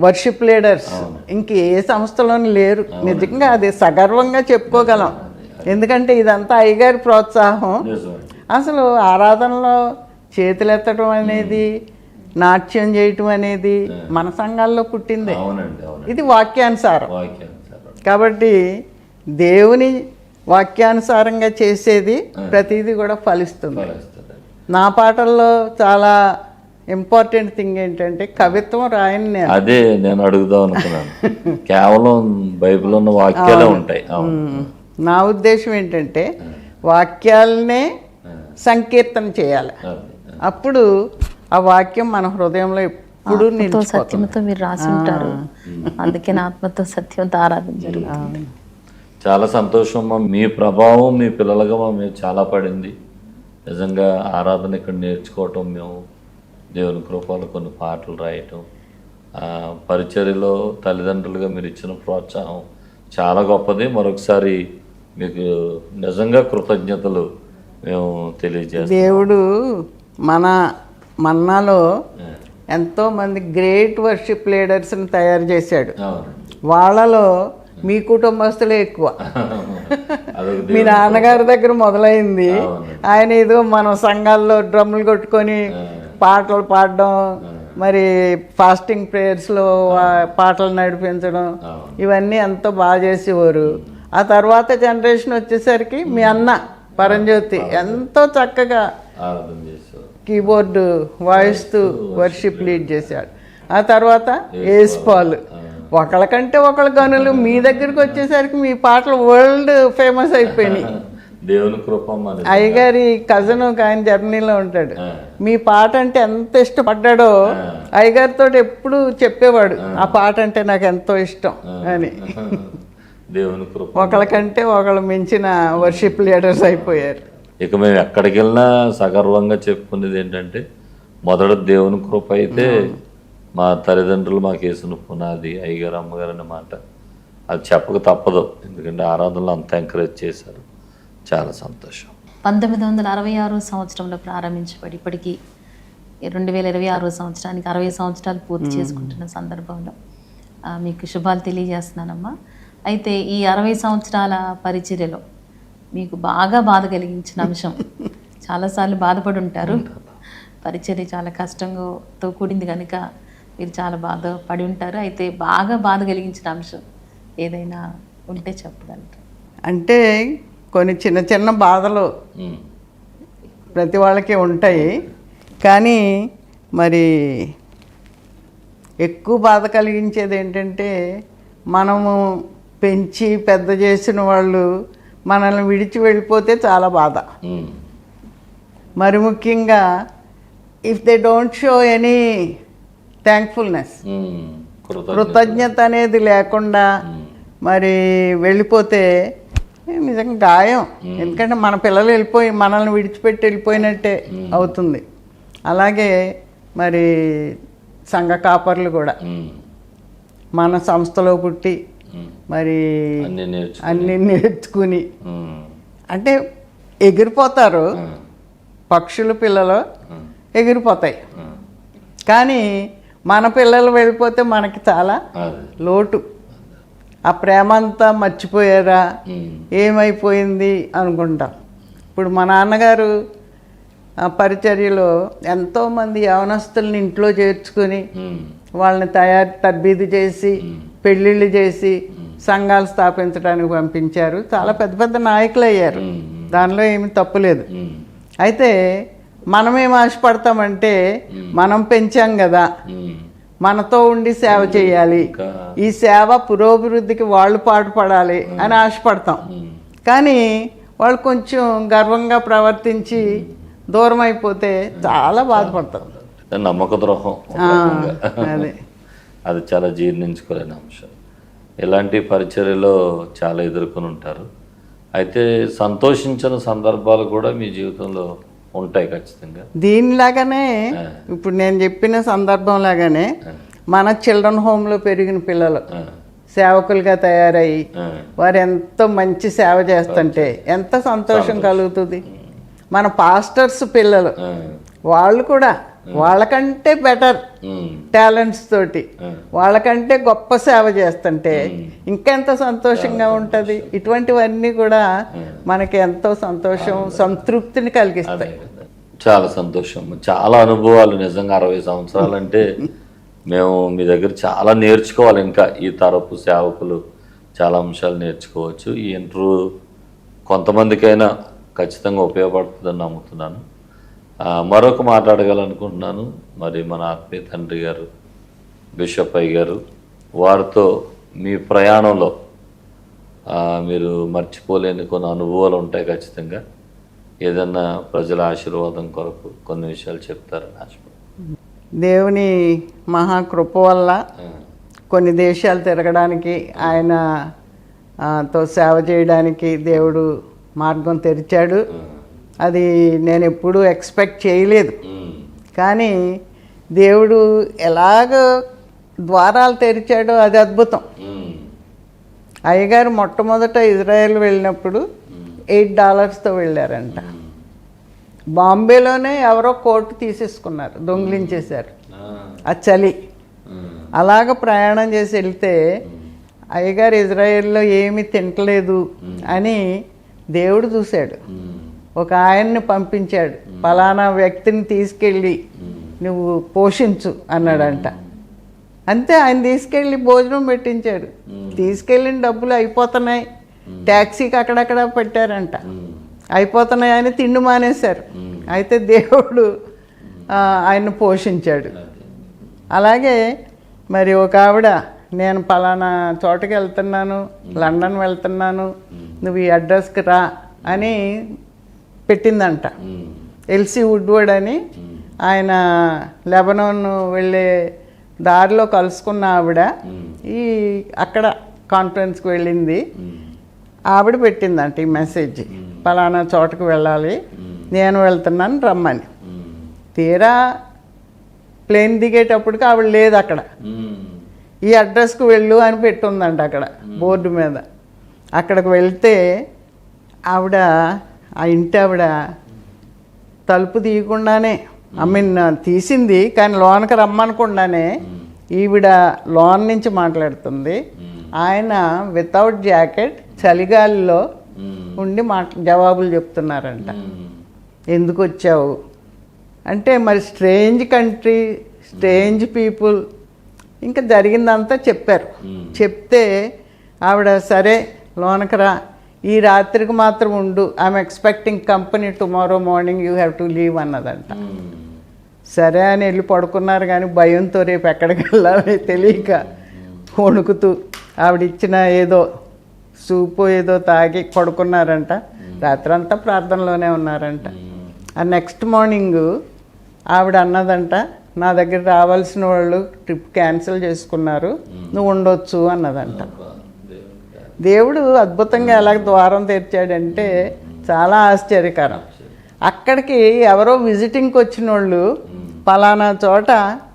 వర్షిప్ లీడర్స్ ఇంక ఏ సంస్థలోనూ లేరు. నిజంగా అది సగర్వంగా చెప్పుకోగలం. ఎందుకంటే ఇదంతా అయ్యగారి ప్రోత్సాహం. అసలు ఆరాధనలో చేతులెత్తడం అనేది, నాట్యం చేయటం అనేది మన సంఘాల్లో పుట్టిందే. ఇది వాక్యానుసారం. కాబట్టి దేవుని వాక్యానుసారంగా చేసేది ప్రతిదీ కూడా ఫలిస్తుంది. నా పాటల్లో చాలా ఇంపార్టెంట్ థింగ్ ఏంటంటే కవిత్వం రాయని నేను. అదే నేను అడుగుదాం అనుకున్నాను. కేవలం బైబిల్ ఉన్న వాక్యాలే ఉంటాయి. నా ఉద్దేశం ఏంటంటే వాక్యాలనే సంకీర్తన చేయాలి. అప్పుడు ఆ వాక్యం మన హృదయంలో ఎప్పుడు సత్యంతో మీరు రాసి ఉంటారు. అందుకే నా ఆత్మతో సత్యంతో ఆరాధన జరుగుతుంది. చాలా సంతోషం. మీ ప్రభావం మీ పిల్లలుగా మా మీద చాలా పడింది. నిజంగా ఆరాధన ఇక్కడ నేర్చుకోవటం, మేము దేవుని కృపలో కొన్ని పాటలు రాయటం, పరిచర్యలో తల్లిదండ్రులుగా మీరు ఇచ్చిన ప్రోత్సాహం చాలా గొప్పది. మరొకసారి మీకు నిజంగా కృతజ్ఞతలు మేము తెలియజేస్తాం. దేవుడు మన్నాలో ఎంతోమంది గ్రేట్ వర్షిప్ లీడర్స్ని తయారు చేశాడు. వాళ్ళలో మీ కుటుంబస్తులే ఎక్కువ. మీ నాన్నగారి దగ్గర మొదలైంది. ఆయన ఏదో మన సంఘాల్లో డ్రమ్ములు కొట్టుకొని పాటలు పాడడం, మరి ఫాస్టింగ్ ప్రేయర్స్లో పాటలు నడిపించడం, ఇవన్నీ ఎంతో బాగా చేసేవారు. ఆ తర్వాత జనరేషన్ వచ్చేసరికి మీ అన్న పరంజ్యోతి ఎంతో చక్కగా కీబోర్డు వాయిస్తూ వర్షిప్ లీడ్ చేశాడు. ఆ తర్వాత యేసుపాల్, ఒకళ్ళకంటే ఒకళ్ళ గనులు. మీ దగ్గరికి వచ్చేసరికి మీ పాటలు వరల్డ్ ఫేమస్ అయిపోయినాయి. దేవుని కృప మరి. అయ్యగారి కజన్ ఒక ఆయన జర్నీలో ఉంటాడు. మీ పాట అంటే ఎంత ఇష్టపడ్డాడో అయ్యగారితో ఎప్పుడు చెప్పేవాడు, ఆ పాట అంటే నాకు ఎంతో ఇష్టం అని. దేవుని కృప. ఒకళ్ళకంటే ఒకళ్ళు మించిన వర్షిప్ లీడర్స్ అయిపోయారు. ఇక మేము ఎక్కడికి వెళ్ళినా సగర్వంగా చెప్పుకునేది ఏంటంటే మొదట దేవుని కృప అయితే మా తల్లిదండ్రులు మాకు వేసిన పునాది, అయ్యగారు అమ్మగారు అనే మాట అది చెప్పక తప్పదు. ఎందుకంటే ఆరాధనలు అంత ఎంకరేజ్ చేశారు. చాలా సంతోషం. 1966 సంవత్సరంలో ప్రారంభించబడి ఇప్పటికీ 2026 సంవత్సరానికి 60 సంవత్సరాలు పూర్తి చేసుకుంటున్న సందర్భంలో మీకు శుభాలు తెలియజేస్తున్నానమ్మా. అయితే ఈ 60 సంవత్సరాల పరిచర్యలో మీకు బాగా బాధ కలిగించిన అంశం, చాలాసార్లు బాధపడి ఉంటారు, పరిచర్య చాలా కష్టంతో కూడింది కనుక మీరు చాలా బాధపడి ఉంటారు. అయితే బాగా బాధ కలిగించిన అంశం ఏదైనా ఉంటే చెప్పగలరు? అంటే కొన్ని చిన్న చిన్న బాధలు ప్రతి వాళ్ళకి ఉంటాయి, కానీ మరి ఎక్కువ బాధ కలిగించేది ఏంటంటే మనము పెంచి పెద్ద చేసిన వాళ్ళు మనల్ని విడిచి వెళ్ళిపోతే చాలా బాధ. మరి ముఖ్యంగా if they don't show any thankfulness, కృతజ్ఞత అనేది లేకుండా మరి వెళ్ళిపోతే నిజంగా గాయం. ఎందుకంటే మన పిల్లలు వెళ్ళిపోయి మనల్ని విడిచిపెట్టి వెళ్ళిపోయినట్టే అవుతుంది. అలాగే మరి సంఘ కాపర్లు కూడా మన సంస్థలో పుట్టి మరి అన్నీ నేర్చుకుని అంటే ఎగిరిపోతారు, పక్షుల పిల్లలు ఎగిరిపోతాయి, కానీ మన పిల్లలు వెళ్ళిపోతే మనకి చాలా లోటు. ఆ ప్రేమ అంతా మర్చిపోయారా, ఏమైపోయింది అనుకుంటాం. ఇప్పుడు మా నాన్నగారు పరిచర్యలో ఎంతోమంది యవనస్తుల్ని ఇంట్లో చేర్చుకుని వాళ్ళని తర్బీదు చేసి పెళ్ళిళ్ళు చేసి సంఘాలు స్థాపించడానికి పంపించారు. చాలా పెద్ద పెద్ద నాయకులు అయ్యారు, దానిలో ఏమి తప్పులేదు. అయితే మనమేం ఆశపడతామంటే మనం పెంచాం కదా, మనతో ఉండి సేవ చేయాలి, ఈ సేవ పురోభివృద్ధికి వాళ్ళు పాటుపడాలి అని ఆశపడతాం. కానీ వాళ్ళు కొంచెం గర్వంగా ప్రవర్తించి దూరం అయిపోతే చాలా బాధపడతాం. నమ్మక ద్రోహం అదే, అది చాలా జీర్ణించుకోలేని అంశం. ఇలాంటి పరిచర్యలో చాలా ఎదుర్కొని ఉంటారు. అయితే సంతోషించిన సందర్భాలు కూడా మీ జీవితంలో ఉంటాయి ఖచ్చితంగా. దీనిలాగానే ఇప్పుడు నేను చెప్పిన సందర్భం లాగానే మన చిల్డ్రన్ హోమ్లో పెరిగిన పిల్లలు సేవకులుగా తయారయ్యి వారు ఎంతో మంచి సేవ చేస్తుంటే ఎంత సంతోషం కలుగుతుంది. మన పాస్టర్స్ పిల్లలు వాళ్ళు కూడా వాళ్ళకంటే బెటర్ టాలెంట్స్ తోటి వాళ్ళకంటే గొప్ప సేవ చేస్తుంటే ఇంకెంత సంతోషంగా ఉంటుంది. ఇటువంటివన్నీ కూడా మనకి ఎంతో సంతోషం, సంతృప్తిని కలిగిస్తాయి. చాలా సంతోషం. చాలా అనుభవాలు నిజంగా 60 సంవత్సరాలు అంటే మేము మీ దగ్గర చాలా నేర్చుకోవాలి. ఇంకా ఈ తరపు సేవకులు చాలా అంశాలు నేర్చుకోవచ్చు. ఈ ఇంటర్వ్యూ కొంతమందికైనా ఖచ్చితంగా ఉపయోగపడుతుందని నమ్ముతున్నాను. మరొక మాట్లాడగలనుకుంటున్నాను. మరి మన ఆత్మీయ తండ్రి గారు బిషప్ అయ్య గారు, వారితో మీ ప్రయాణంలో మీరు మర్చిపోలేని కొన్ని అనుభవాలు ఉంటాయి ఖచ్చితంగా. ఏదన్నా ప్రజల ఆశీర్వాదం కొరకు కొన్ని విషయాలు చెప్తారని ఆశపడుతున్నాను. దేవుని మహాకృప వల్ల కొన్ని దేశాలు తిరగడానికి, ఆయనతో సేవ చేయడానికి దేవుడు మార్గం తెరిచాడు. అది నేను ఎప్పుడూ ఎక్స్పెక్ట్ చేయలేదు, కానీ దేవుడు ఎలాగ ద్వారాలు తెరిచాడో అది అద్భుతం. అయ్యగారు మొట్టమొదట ఇజ్రాయెల్ వెళ్ళినప్పుడు $8తో వెళ్ళారంట. బాంబేలోనే ఎవరో కోర్టు తీసేసుకున్నారు, దొంగిలించేశారు. ఆ చలి అలాగ ప్రయాణం చేసి వెళ్తే అయ్యగారు ఇజ్రాయెల్లో ఏమీ తింటలేదు అని దేవుడు చూశాడు. ఒక ఆయన్ని పంపించాడు, పలానా వ్యక్తిని తీసుకెళ్ళి నువ్వు పోషించు అన్నాడంట. అంతే, ఆయన తీసుకెళ్ళి భోజనం పెట్టించాడు. తీసుకెళ్ళిన డబ్బులు అయిపోతున్నాయి, ట్యాక్సీకి అక్కడక్కడ పెట్టారంట, అయిపోతున్నాయని తిండి మానేశారు. అయితే దేవుడు ఆయన్ని పోషించాడు. అలాగే మరి ఒక ఆవిడ, నేను పలానా చోటకి వెళ్తున్నాను, లండన్ వెళ్తున్నాను, నువ్వు ఈ అడ్రస్కి రా అని పెట్టిందంట. ఎల్సీ వుడ్వర్డ్ అని ఆయన లెబనాన్ వెళ్ళే దారిలో కలుసుకున్న ఆవిడ ఈ అక్కడ కాన్ఫరెన్స్కి వెళ్ళింది. ఆవిడ పెట్టిందంట ఈ మెసేజ్, పలానా చోటకు వెళ్ళాలి, నేను వెళ్తున్నాను రమ్మని. తీరా ప్లేన్ దిగేటప్పటికి ఆవిడ లేదు అక్కడ. ఈ అడ్రస్కు వెళ్ళు అని పెట్టుందంట అక్కడ బోర్డు మీద. అక్కడికి వెళ్తే ఆవిడ ఆ ఇంటి ఆవిడ తలుపు తీయకుండానే, తీసింది కానీ లోనకి రమ్మనకుండానే ఈవిడ లోన్ నుంచి మాట్లాడుతుంది. ఆయన వితౌట్ జాకెట్ చలిగాలిలో ఉండి జవాబులు చెప్తున్నారంట. ఎందుకు వచ్చావు అంటే మరి స్ట్రేంజ్ కంట్రీ, స్ట్రేంజ్ పీపుల్, ఇంకా జరిగిందంతా చెప్పారు. చెప్తే ఆవిడ సరే లోనకరా, ఈ రాత్రికి మాత్రం ఉండు, I'm expecting company tomorrow morning you have to leave అన్నదంట. సరే అని వెళ్ళి పడుకున్నారు కానీ భయంతో రేపు ఎక్కడికి వెళ్ళాలి తెలియక వణుకుతూ ఆవిడ ఇచ్చిన ఏదో సూపు ఏదో తాగి పడుకున్నారంట. రాత్రంతా ప్రార్థనలోనే ఉన్నారంట. ఆ నెక్స్ట్ మార్నింగ్ ఆవిడ అన్నదంట, నా దగ్గర రావాల్సిన వాళ్ళు ట్రిప్ క్యాన్సిల్ చేసుకున్నారు, నువ్వు ఉండొచ్చు అన్నదంట. దేవుడు అద్భుతంగా ఎలా ద్వారం తెరిచాడంటే చాలా ఆశ్చర్యకరం. అక్కడికి ఎవరో విజిటింగ్కి వచ్చిన వాళ్ళు, పలానా చోట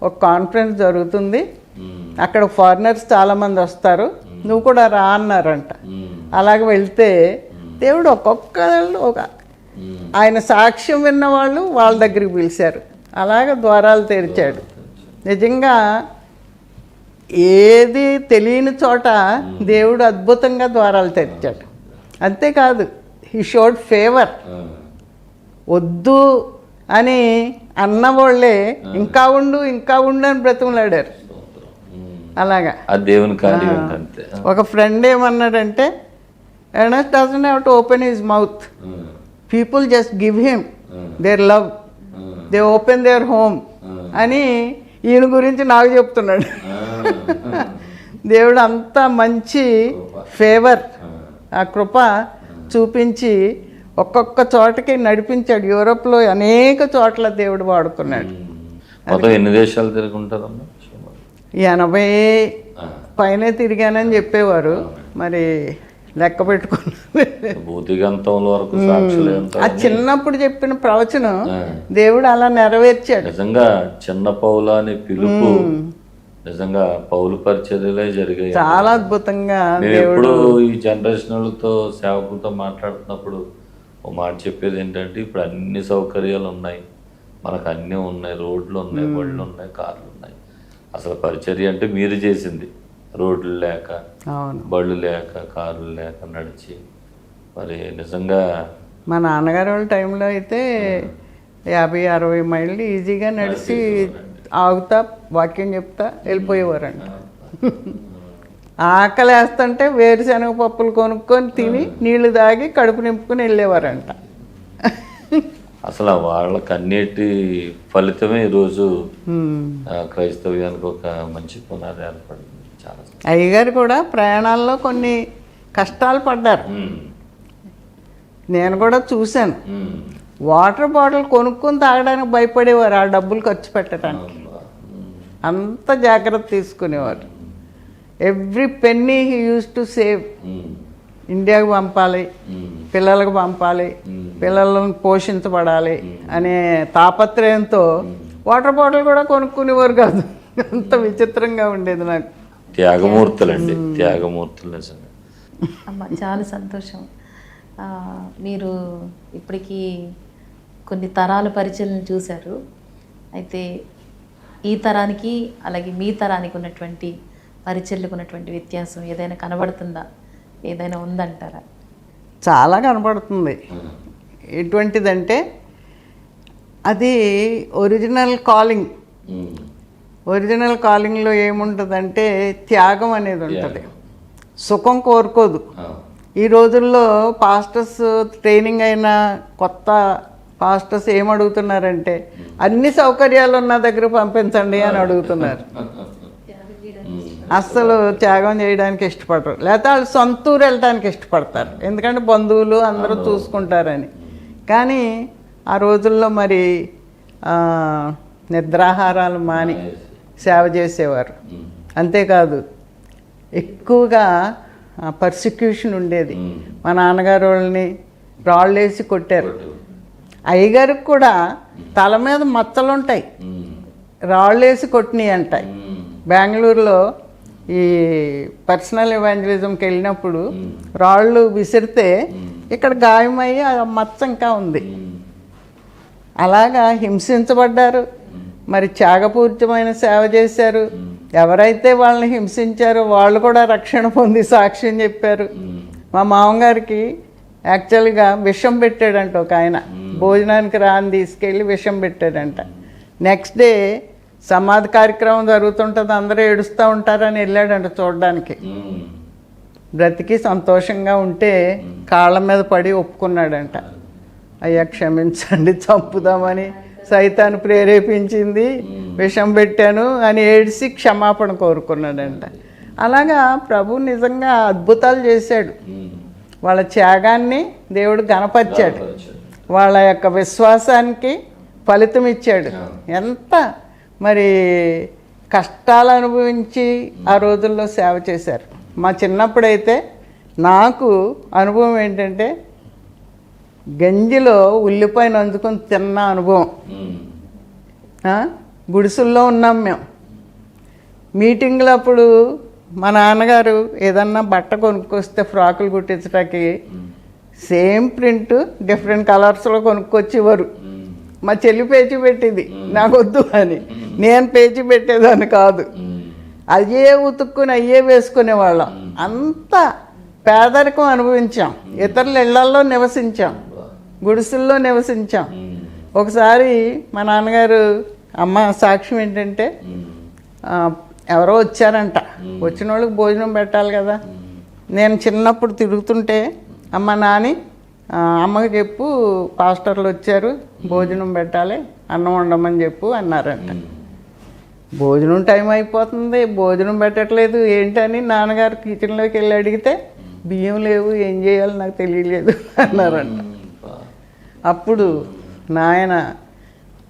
ఒక కాన్ఫరెన్స్ జరుగుతుంది, అక్కడ ఫారినర్స్ చాలామంది వస్తారు, నువ్వు కూడా రా అన్నారంట. అలాగే వెళ్తే దేవుడు ఒక్కొక్కళ్ళు ఆయన సాక్ష్యం విన్న వాళ్ళు వాళ్ళ దగ్గరికి పిలిచారు. అలాగే ద్వారాలు తెరిచాడు. నిజంగా ఏది తెలియని చోట దేవుడు అద్భుతంగా ద్వారాలు తెరిచాడు. అంతేకాదు, హీ షోడ్ ఫేవర్. వద్దు అని అన్నవాళ్ళే ఇంకా ఉండు ఇంకా ఉండు అని బ్రతిమలాడారు. అలాగా దేవుని కార్యం. ఒక ఫ్రెండ్ ఏమన్నాడంటే, Ernest doesn't have to open his mouth, people just give him their love, they open their home అని ఈయన గురించి నాకు చెప్తున్నాడు. దేవుడు అంత మంచి ఫేవర్, ఆ కృప చూపించి ఒక్కొక్క చోటకి నడిపించాడు. యూరోప్లో అనేక చోట్ల దేవుడు వాడుకున్నాడు. ఎన్ని దేశాలు తిరుగుంటారమ్మా? 80 పైనే తిరిగానని చెప్పేవారు, మరి లెక్క పెట్టుకున్నారు. భూతిగంతంలో వరకు సాక్షులు. ఆ చిన్నప్పుడు చెప్పిన ప్రవచనం దేవుడు అలా నెరవేర్చాడు. నిజంగా చిన్న పౌలు అనే పిలుపు నిజంగా పౌలు పరిచర్యలే జరిగాయి. చాలా అద్భుతంగా. ఎప్పుడు ఈ జనరేషన్లతో సేవకులతో మాట్లాడుతున్నప్పుడు ఓ మాట చెప్పేది ఏంటంటే, ఇప్పుడు అన్ని సౌకర్యాలు ఉన్నాయి, మనకు అన్నీ ఉన్నాయి, రోడ్లు ఉన్నాయి, బళ్ళు ఉన్నాయి, కార్లు ఉన్నాయి. అసలు పరిచర్య అంటే మీరు చేసింది, రోడ్లు లేక, బళ్ళు లేక, కార్లు లేక నడిచి. మరి నిజంగా మా నాన్నగారు వాళ్ళ టైంలో అయితే 50-60 మైళ్ళు ఈజీగా నడిచి ఆగుతా వాక్యం చెప్తా వెళ్ళిపోయేవారంట. ఆకలి వేస్తుంటే వేరుశనగ పప్పులు కొనుక్కొని తిని నీళ్లు తాగి కడుపు నింపుకొని వెళ్ళేవారంట. అసలు వాళ్ళకి అన్నిటి ఫలితమే ఈరోజు క్రైస్తవ్యానికి ఒక మంచి పునాది ఏర్పడింది. చాలా అయ్యగారు కూడా ప్రయాణాల్లో కొన్ని కష్టాలు పడ్డారు. నేను కూడా చూశాను. వాటర్ బాటిల్ కొనుక్కొని తాగడానికి భయపడేవారు, ఆ డబ్బులు ఖర్చు పెట్టడానికి. అంత జాగ్రత్త తీసుకునేవారు. Every penny he used to save. ఇండియాకు పంపాలి, పిల్లలకు పంపాలి, పిల్లలను పోషించబడాలి అనే తాపత్రయంతో వాటర్ బాటిల్ కూడా కొనుక్కునేవారు కాదు. అంత విచిత్రంగా ఉండేది నాకు. త్యాగమూర్తులండి, త్యాగమూర్తులు నిజంగా. అమ్మ చాలా సంతోషం. మీరు ఇప్పటికీ కొన్ని తరాల పరిచయలను చూశారు. అయితే ఈ తరానికి అలాగే మీ తరానికి ఉన్నటువంటి పరిచయలకు ఉన్నటువంటి వ్యత్యాసం ఏదైనా కనబడుతుందా? ఏదైనా ఉందంటారా? చాలా కనబడుతుంది. ఎటువంటిదంటే అది ఒరిజినల్ కాలింగ్. ఒరిజినల్ కాలింగ్లో ఏముంటుందంటే త్యాగం అనేది ఉంటుంది. సుఖం కోరుకోదు. ఈ రోజుల్లో పాస్టర్స్ ట్రైనింగ్ అయిన కొత్త పాస్టర్స్ ఏమడుగుతున్నారంటే, అన్ని సౌకర్యాలు ఉన్న దగ్గర పంపించండి అని అడుగుతున్నారు. అస్సలు త్యాగం చేయడానికి ఇష్టపడరు, లేకపోతే వాళ్ళు సొంత ఊరు వెళ్ళడానికి ఇష్టపడతారు, ఎందుకంటే బంధువులు అందరూ చూసుకుంటారని. కానీ ఆ రోజుల్లో మరి నిద్రాహారాలు మాని సేవ చేసేవారు. అంతేకాదు ఎక్కువగా పర్సిక్యూషన్ ఉండేది. మా నాన్నగారు వాళ్ళని రాళ్ళేసి కొట్టారు. అయ్యగారికి కూడా తల మీద మచ్చలు ఉంటాయి, రాళ్ళేసి కొట్టినాయి అంటాయి. బెంగళూరులో ఈ పర్సనల్ ఎవాంజలిజంకి వెళ్ళినప్పుడు రాళ్ళు విసిరితే ఇక్కడ గాయమయ్యి ఆ మచ్చ ఇంకా ఉంది. అలాగా హింసించబడ్డారు, మరి త్యాగపూరితమైన సేవ చేశారు. ఎవరైతే వాళ్ళని హింసించారో వాళ్ళు కూడా రక్షణ పొంది సాక్ష్యం చెప్పారు. మా మామగారికి యాక్చువల్గా విషం పెట్టాడంట ఒక ఆయన, భోజనానికి రాని తీసుకెళ్ళి విషం పెట్టాడంట. నెక్స్ట్ డే సమాధి కార్యక్రమం జరుగుతుంటుంది, అందరూ ఏడుస్తూ ఉంటారని వెళ్ళాడంట చూడడానికి. బ్రతికి సంతోషంగా ఉంటే కాళ్ళ మీద పడి ఒప్పుకున్నాడంట, అయ్యా క్షమించండి, చంపుదామని సైతాన్ని ప్రేరేపించింది, విషం పెట్టాను అని ఏడిసి క్షమాపణ కోరుకున్నాడంట. అలాగా ప్రభు నిజంగా అద్భుతాలు చేశాడు. వాళ్ళ త్యాగాన్ని దేవుడు గణపరిచాడు, వాళ్ళ యొక్క విశ్వాసానికి ఫలితం ఇచ్చాడు. ఎంత మరి కష్టాలు అనుభవించి ఆ రోజుల్లో సేవ చేశారు. మా చిన్నప్పుడైతే నాకు అనుభవం ఏంటంటే గంజిలో ఉల్లిపాయ నంచుకొని తిన్న అనుభవం. గుడిసెల్లో ఉన్నాం మేము. మీటింగ్లు అప్పుడు మా నాన్నగారు ఏదన్నా బట్ట కొనుక్కొస్తే ఫ్రాకులు కుట్టించడానికి సేమ్ ప్రింట్ డిఫరెంట్ కలర్స్లో కొనుక్కొచ్చేవారు. మా చెల్లి పేచి పెట్టింది, నాకు వద్దు అని. నేను పేచి పెట్టేదాన్ని కాదు, అయ్యే ఉతుక్కుని అయ్యే వేసుకునేవాళ్ళం. అంత పేదరికం అనుభవించాం, ఇతరుల ఇళ్లల్లో నివసించాం, గుడిసెల్లో నివసించాం. ఒకసారి మా నాన్నగారు, అమ్మ సాక్ష్యం ఏంటంటే, ఎవరో వచ్చారంట, వచ్చిన వాళ్ళకి భోజనం పెట్టాలి కదా. నేను చిన్నప్పుడు తిరుగుతుంటే అమ్మ నాని అమ్మకి చెప్పు పాస్టర్లు వచ్చారు, భోజనం పెట్టాలి, అన్నం వండమని చెప్పు అన్నారంట. భోజనం టైం అయిపోతుంది, భోజనం పెట్టట్లేదు ఏంటని నాన్నగారు కిచెన్లోకి వెళ్ళి అడిగితే బియ్యం లేవు, ఏం చేయాలో నాకు తెలియలేదు అన్నారంట. అప్పుడు నాయన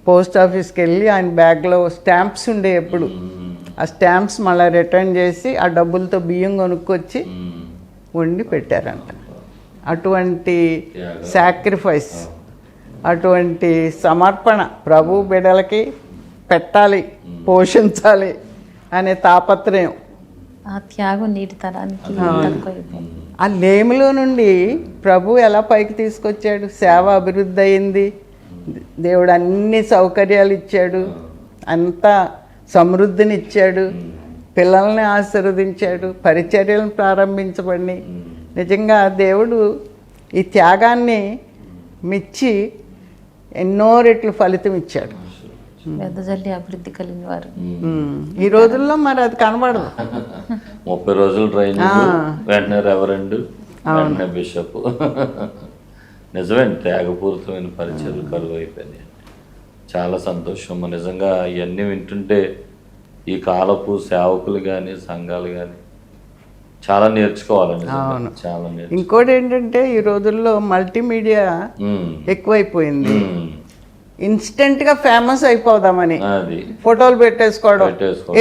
పోస్ట్ ఆఫీస్కి వెళ్ళి ఆయన బ్యాగ్లో స్టాంప్స్ ఉండే ఎప్పుడు, ఆ స్టాంప్స్ మళ్ళీ రిటర్న్ చేసి ఆ డబ్బులతో బియ్యం కొనుక్కొచ్చి వండి పెట్టారంట. అటువంటి సాక్రిఫైస్, అటువంటి సమర్పణ ప్రభు బిడ్డలకి పెట్టాలి, పోషించాలి అనే తాపత్రయం. ఆ త్యాగం నీటి తరానికి ఆ లేమిలో నుండి ప్రభు ఎలా పైకి తీసుకొచ్చాడు. సేవ అభివృద్ధి అయింది, దేవుడు అన్ని సౌకర్యాలు ఇచ్చాడు, అంతా సమృద్ధిని ఇచ్చాడు, పిల్లల్ని ఆశీర్వదించాడు, పరిచర్యలను ప్రారంభించబడి. నిజంగా దేవుడు ఈ త్యాగాన్ని మెచ్చి ఎన్నో రెట్లు ఫలితం ఇచ్చాడు. వెదజల్లి అభివృద్ధి కలిగిన వారు. ఈ రోజుల్లో మరి అది కనబడదు. 30 రోజులు ట్రైనింగ్, వెంటనే రెవరెండ్, వెంటనే బిషప్. నిజమే, త్యాగపూరితమైన పరిచయాలు కరువు అయిపోయినాయి. చాలా సంతోషం. నిజంగా ఇవన్నీ వింటుంటే ఈ కాలపు సేవకులు కానీ సంఘాలు కానీ చాలా నేర్చుకోవాలండి. చాలా ఇంకోటి ఏంటంటే ఈ రోజుల్లో మల్టీమీడియా ఎక్కువైపోయింది. ఇన్స్టెంట్ గా ఫేమస్ అయిపోదామని ఫోటోలు పెట్టేసుకోవడం,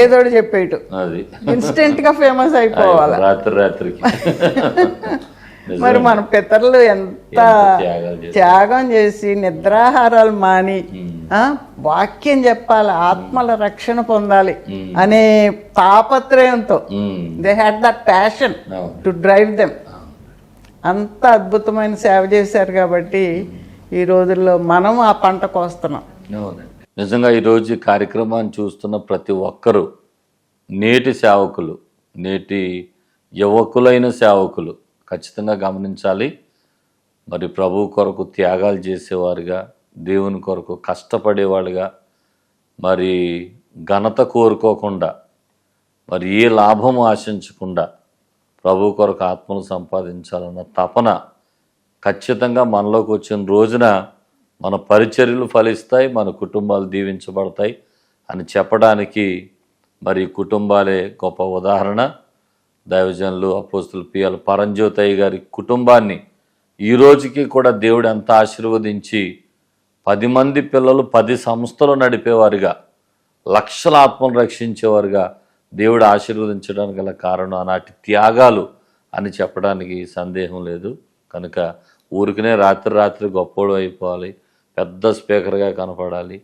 ఏదో చెప్పేయటం, ఇన్స్టెంట్ గా ఫేమస్ అయిపోవాలి రాత్రికి. మరి మన పితరులు ఎంత త్యాగం చేసి నిద్రాహారాలు మాని వాక్యం చెప్పాలి, ఆత్మల రక్షణ పొందాలి అనే తాపత్రయంతో they had that passion to drive them. అంత అద్భుతమైన సేవ చేశారు కాబట్టి ఈ రోజుల్లో మనం ఆ పంట కోస్తున్నాం. నిజంగా ఈరోజు కార్యక్రమాన్ని చూస్తున్న ప్రతి ఒక్కరూ నేటి సేవకులు, నేటి యువకులైన సేవకులు ఖచ్చితంగా గమనించాలి. మరి ప్రభు కొరకు త్యాగాలు చేసేవారుగా, దేవుని కొరకు కష్టపడేవాళ్ళుగా, మరి ఘనత కోరుకోకుండా, మరి ఏ లాభం ఆశించకుండా ప్రభు కొరకు ఆత్మను సంపాదించాలన్న తపన ఖచ్చితంగా మనలోకి వచ్చిన రోజున మన పరిచర్యలు ఫలిస్తాయి, మన కుటుంబాలు దీవించబడతాయి అని చెప్పడానికి మరి కుటుంబాలే గొప్ప ఉదాహరణ. దైవజనులు అపోస్తులు పిఎల్ పరంజ్యోతయ్య గారి కుటుంబాన్ని ఈ రోజుకి కూడా దేవుడు ఎంత ఆశీర్వదించి 10 మంది పిల్లలు 10 సంస్థలు నడిపేవారుగా, లక్షల ఆత్మలు రక్షించేవారుగా దేవుడు ఆశీర్వదించడానికి గల కారణం ఆనాటి త్యాగాలు అని చెప్పడానికి సందేహం లేదు. కనుక ఊరికనే రాత్రి గొప్పోడు అయిపోవాలి, పెద్ద స్పీకర్గా కనపడాలి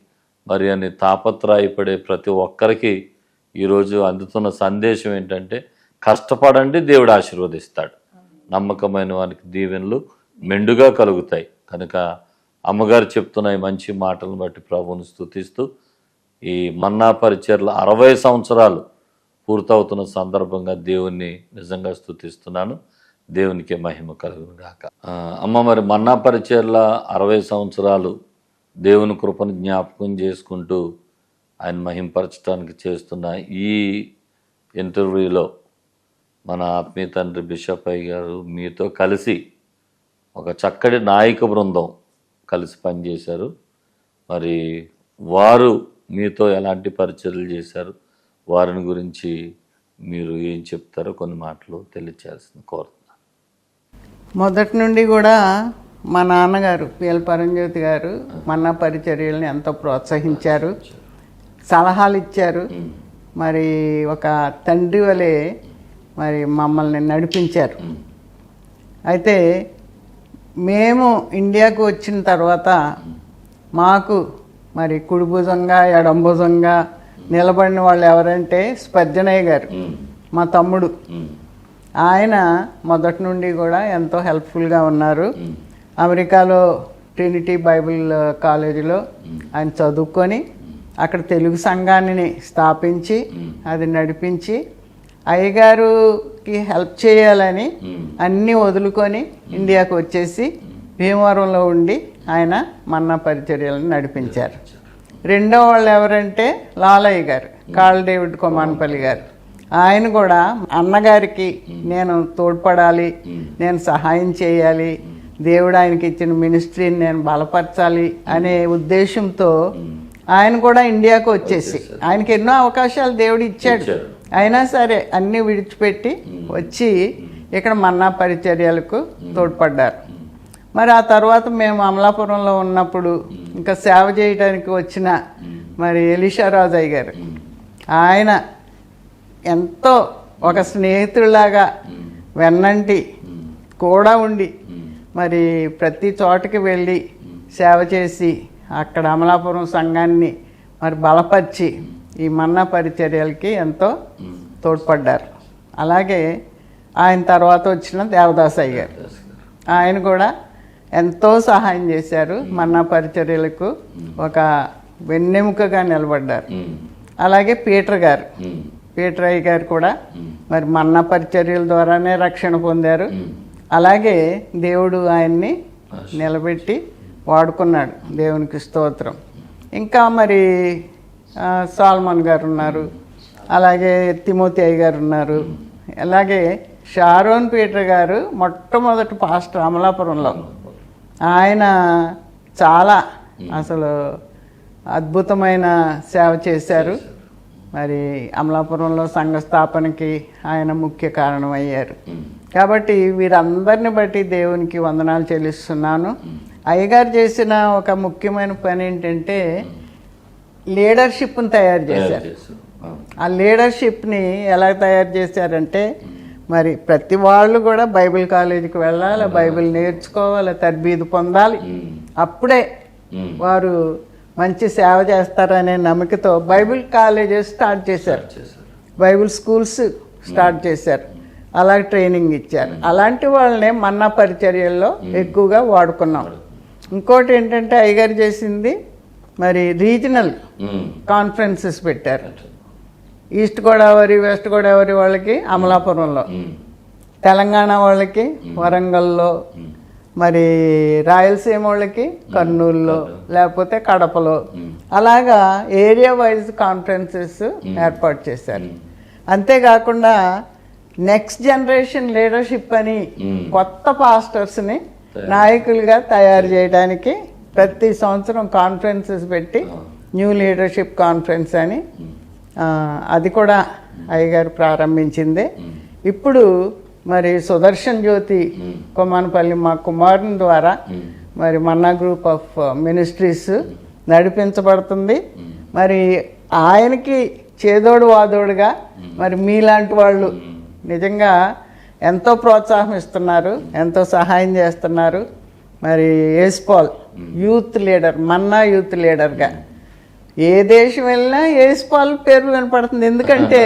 మరి అని తాపత్రయపడే ప్రతి ఒక్కరికి ఈరోజు అందుతున్న సందేశం ఏంటంటే, కష్టపడండి, దేవుడు ఆశీర్వదిస్తాడు. నమ్మకమైన వారికి దీవెనలు మెండుగా కలుగుతాయి. కనుక అమ్మగారు చెప్తున్న ఈ మంచి మాటలను బట్టి ప్రభువుని స్తుతిస్తూ, ఈ మన్నా పరిచర్ల 60 సంవత్సరాలు పూర్తవుతున్న సందర్భంగా దేవుణ్ణి నిజంగా స్తుతిస్తున్నాను. దేవునికి మహిమ కలుగును గాక. అమ్మ, మరి మన్నా పరిచర్ల 60 సంవత్సరాలు దేవుని కృపను జ్ఞాపకం చేసుకుంటూ ఆయన మహింపరచడానికి చేస్తున్న ఈ ఇంటర్వ్యూలో మన ఆత్మీయ తండ్రి బిషప్ అయ్య గారు మీతో కలిసి ఒక చక్కటి నాయక బృందం కలిసి పనిచేశారు. మరి వారు మీతో ఎలాంటి పరిచర్యలు చేశారు, వారిని గురించి మీరు ఏం చెప్తారో కొన్ని మాటలు తెలియచేయాల్సింది కోరుతున్నాను. మొదటి నుండి కూడా మా నాన్నగారు పిఎల్ పరంజ్యోతి గారు మన్నా పరిచర్యల్ని ఎంతో ప్రోత్సహించారు, సలహాలు ఇచ్చారు. మరి ఒక తండ్రి వలె మరి మమ్మల్ని నడిపించారు. అయితే మేము ఇండియాకు వచ్చిన తర్వాత మాకు మరి కుడి భుజంగా ఎడం భుజంగా నిలబడిన వాళ్ళు ఎవరంటే స్పర్జనయ్య గారు, మా తమ్ముడు. ఆయన మొదటి నుండి కూడా ఎంతో హెల్ప్ఫుల్గా ఉన్నారు. అమెరికాలో ట్రినిటీ బైబిల్ కాలేజీలో ఆయన చదువుకొని అక్కడ తెలుగు సంఘాన్ని స్థాపించి అది నడిపించి అయ్యగారుకి హెల్ప్ చేయాలని అన్నీ వదులుకొని ఇండియాకు వచ్చేసి భీమవరంలో ఉండి ఆయన మన్నా పరిచర్యలను నడిపించారు. రెండో వాళ్ళు ఎవరంటే లాలయ్య గారు, కాల్ డేవిడ్ కొమాన్పల్లి గారు. ఆయన కూడా అన్నగారికి నేను తోడ్పడాలి, నేను సహాయం చేయాలి, దేవుడు ఆయనకి ఇచ్చిన మినిస్ట్రీని నేను బలపరచాలి అనే ఉద్దేశంతో ఆయన కూడా ఇండియాకు వచ్చేసి, ఆయనకి ఎన్నో అవకాశాలు దేవుడు ఇచ్చాడు, అయినా సరే అన్నీ విడిచిపెట్టి వచ్చి ఇక్కడ మన్నా పరిచర్యలకు తోడ్పడ్డారు. మరి ఆ తర్వాత మేము అమలాపురంలో ఉన్నప్పుడు ఇంకా సేవ చేయడానికి వచ్చిన మరి ఎలీషా రాజయ్య గారు, ఆయన ఎంతో ఒక స్నేహితుడిలాగా వెన్నంటి కూడా ఉండి మరి ప్రతి చోటకి వెళ్ళి సేవ చేసి అక్కడ అమలాపురం సంఘాన్ని మరి బలపరిచి ఈ మన్నా పరిచర్యలకి ఎంతో తోడ్పడ్డారు. అలాగే ఆయన తర్వాత వచ్చిన దేవదాసయ్య గారు, ఆయన కూడా ఎంతో సహాయం చేశారు, మన్నా పరిచర్యలకు ఒక వెన్నెముకగా నిలబడ్డారు. అలాగే పీటర్ గారు, పీటరయ్య గారు కూడా మరి మన్నా పరిచర్యల ద్వారానే రక్షణ పొందారు. అలాగే దేవుడు ఆయన్ని నిలబెట్టి వాడుకున్నాడు, దేవునికి స్తోత్రం. ఇంకా మరి సాల్మన్ గారు ఉన్నారు, అలాగే తిమోతి అయ్య గారు ఉన్నారు. అలాగే షారోన్ పీటర్ గారు మొట్టమొదటి పాస్టర్ అమలాపురంలో, ఆయన చాలా అసలు అద్భుతమైన సేవ చేశారు. మరి అమలాపురంలో సంఘ స్థాపనకి ఆయన ముఖ్య కారణమయ్యారు. కాబట్టి వీరందరిని బట్టి దేవునికి వందనాలు చెల్లిస్తున్నాను. అయ్యగారు చేసిన ఒక ముఖ్యమైన పని ఏంటంటే లీడర్షిప్ని తయారు చేశారు. ఆ లీడర్షిప్ని ఎలా తయారు చేశారంటే, మరి ప్రతి వాళ్ళు కూడా బైబిల్ కాలేజీకి వెళ్ళాలి, బైబిల్ నేర్చుకోవాలి, తర్బీదు పొందాలి, అప్పుడే వారు మంచి సేవ చేస్తారనే నమ్మకతో బైబిల్ కాలేజెస్ స్టార్ట్ చేశారు, బైబిల్ స్కూల్స్ స్టార్ట్ చేశారు, అలాగే ట్రైనింగ్ ఇచ్చారు. అలాంటి వాళ్ళనే మన్నా పరిచర్యల్లో ఎక్కువగా వాడుకున్నాం. ఇంకోటి ఏంటంటే అయ్యగారు చేసింది మరి రీజనల్ కాన్ఫరెన్సెస్ పెట్టారు. ఈస్ట్ గోదావరి, వెస్ట్ గోదావరి వాళ్ళకి అమలాపురంలో, తెలంగాణ వాళ్ళకి వరంగల్లో, మరి రాయలసీమ వాళ్ళకి కర్నూలులో, లేకపోతే కడపలో, అలాగా ఏరియా వైజ్ కాన్ఫరెన్సెస్ ఏర్పాటు చేశారు. అంతేకాకుండా నెక్స్ట్ జనరేషన్ లీడర్షిప్ అని కొత్త పాస్టర్స్ని నాయకులుగా తయారు చేయడానికి ప్రతి సంవత్సరం కాన్ఫరెన్సెస్ పెట్టి న్యూ లీడర్షిప్ కాన్ఫరెన్స్ అని అది కూడా అయ్యగారు ప్రారంభించిందే. ఇప్పుడు మరి సుదర్శన్ జ్యోతి కొమ్మానపల్లి మా కుమారుని ద్వారా మరి మన్నా గ్రూప్ ఆఫ్ మినిస్ట్రీస్ నడిపించబడుతుంది. మరి ఆయనకి చేదోడు వాదోడుగా మరి మీలాంటి వాళ్ళు నిజంగా ఎంతో ప్రోత్సాహం ఇస్తున్నారు, ఎంతో సహాయం చేస్తున్నారు. మరి యేసుపాల్ యూత్ లీడర్, మన్నా యూత్ లీడర్గా ఏ దేశం వెళ్ళినా యేసుపాల్ పేరు వినపడుతుంది. ఎందుకంటే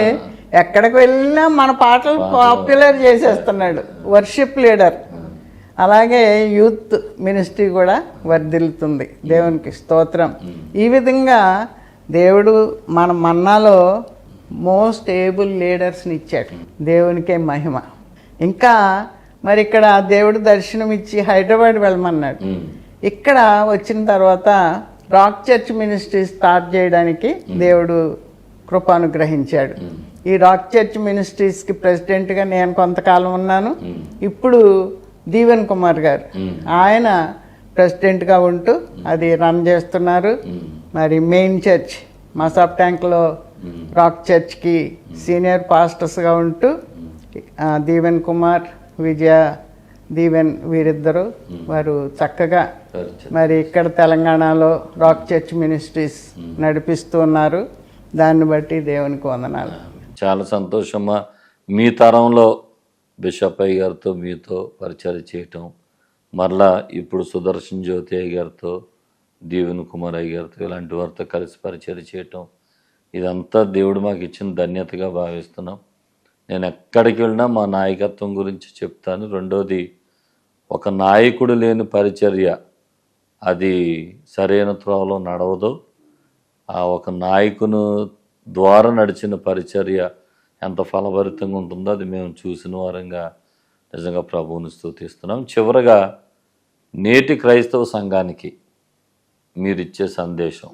ఎక్కడికి వెళ్ళినా మన పాటలు పాపులర్ చేసేస్తున్నాడు, వర్షిప్ లీడర్. అలాగే యూత్ మినిస్ట్రీ కూడా వర్ధిల్లుతుంది. దేవునికి స్తోత్రం. ఈ విధంగా దేవుడు మన మన్నాలో మోస్ట్ ఏబుల్ లీడర్స్ని ఇచ్చాడు. దేవునికే మహిమ. ఇంకా మరి ఇక్కడ దేవుడు దర్శనం ఇచ్చి హైదరాబాద్ వెళ్ళమన్నాడు. ఇక్కడ వచ్చిన తర్వాత రాక్ చర్చ్ మినిస్ట్రీ స్టార్ట్ చేయడానికి దేవుడు కృపానుగ్రహించాడు. ఈ రాక్ చర్చ్ మినిస్ట్రీస్కి ప్రెసిడెంట్గా నేను కొంతకాలం ఉన్నాను. ఇప్పుడు దీవెన్ కుమార్ గారు ఆయన ప్రెసిడెంట్గా ఉంటూ అది రన్ చేస్తున్నారు. మరి మెయిన్ చర్చ్ మసాబ్ ట్యాంక్లో రాక్ చర్చ్కి సీనియర్ పాస్టర్స్గా ఉంటూ దీవెన్ కుమార్, విజయ దీవెన్ వీరిద్దరూ వారు చక్కగా మరి ఇక్కడ తెలంగాణలో రాక్ చర్చ్ మినిస్ట్రీస్ నడిపిస్తూ ఉన్నారు. దాన్ని బట్టి దేవునికి వందనాలు. చాలా సంతోషమ్మా. మీ తరంలో బిషప్ అయ్య గారితో మీతో పరిచయం చేయటం, మరలా ఇప్పుడు సుదర్శన్ జ్యోతి అయ్య గారితో, దీవెన్ కుమార్ అయ్య గారితో ఇలాంటి వారితో కలిసి పరిచయం చేయటం, ఇదంతా దేవుడు మాకు ఇచ్చిన ధన్యతగా భావిస్తున్నాం. నేను ఎక్కడికి వెళ్ళినా మా నాయకత్వం గురించి చెప్తాను. రెండోది, ఒక నాయకుడు లేని పరిచర్య అది సరైన త్రోవలో నడవదు. ఆ ఒక నాయకుని ద్వారా నడిచిన పరిచర్య ఎంత ఫలభరితంగా ఉంటుందో అది మేము చూసిన వారంగా నిజంగా ప్రభువుని స్తుతిస్తున్నాం. చివరగా నేటి క్రైస్తవ సంఘానికి మీరిచ్చే సందేశం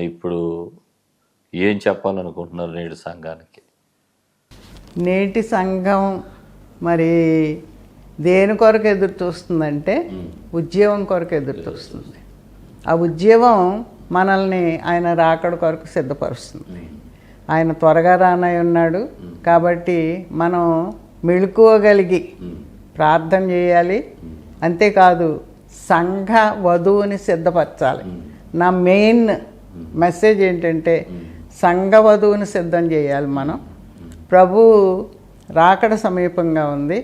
ఇప్పుడు ఏం చెప్పాలనుకుంటున్నారు? నేటి సంఘానికి, నేటి సంఘం మరి దేని కొరకు ఎదురు చూస్తుందంటే ఉద్యోగం కొరకు ఎదురు చూస్తుంది. ఆ ఉద్యోగం మనల్ని ఆయన రాకడ కొరకు సిద్ధపరుస్తుంది. ఆయన త్వరగా రానై ఉన్నాడు కాబట్టి మనం మెళుకోగలిగి ప్రార్థన చేయాలి. అంతేకాదు సంఘ వధువుని సిద్ధపరచాలి. నా మెయిన్ మెసేజ్ ఏంటంటే సంఘ వధువుని సిద్ధం చేయాలి మనం. ప్రభు రాకడ సమీపంగా ఉంది.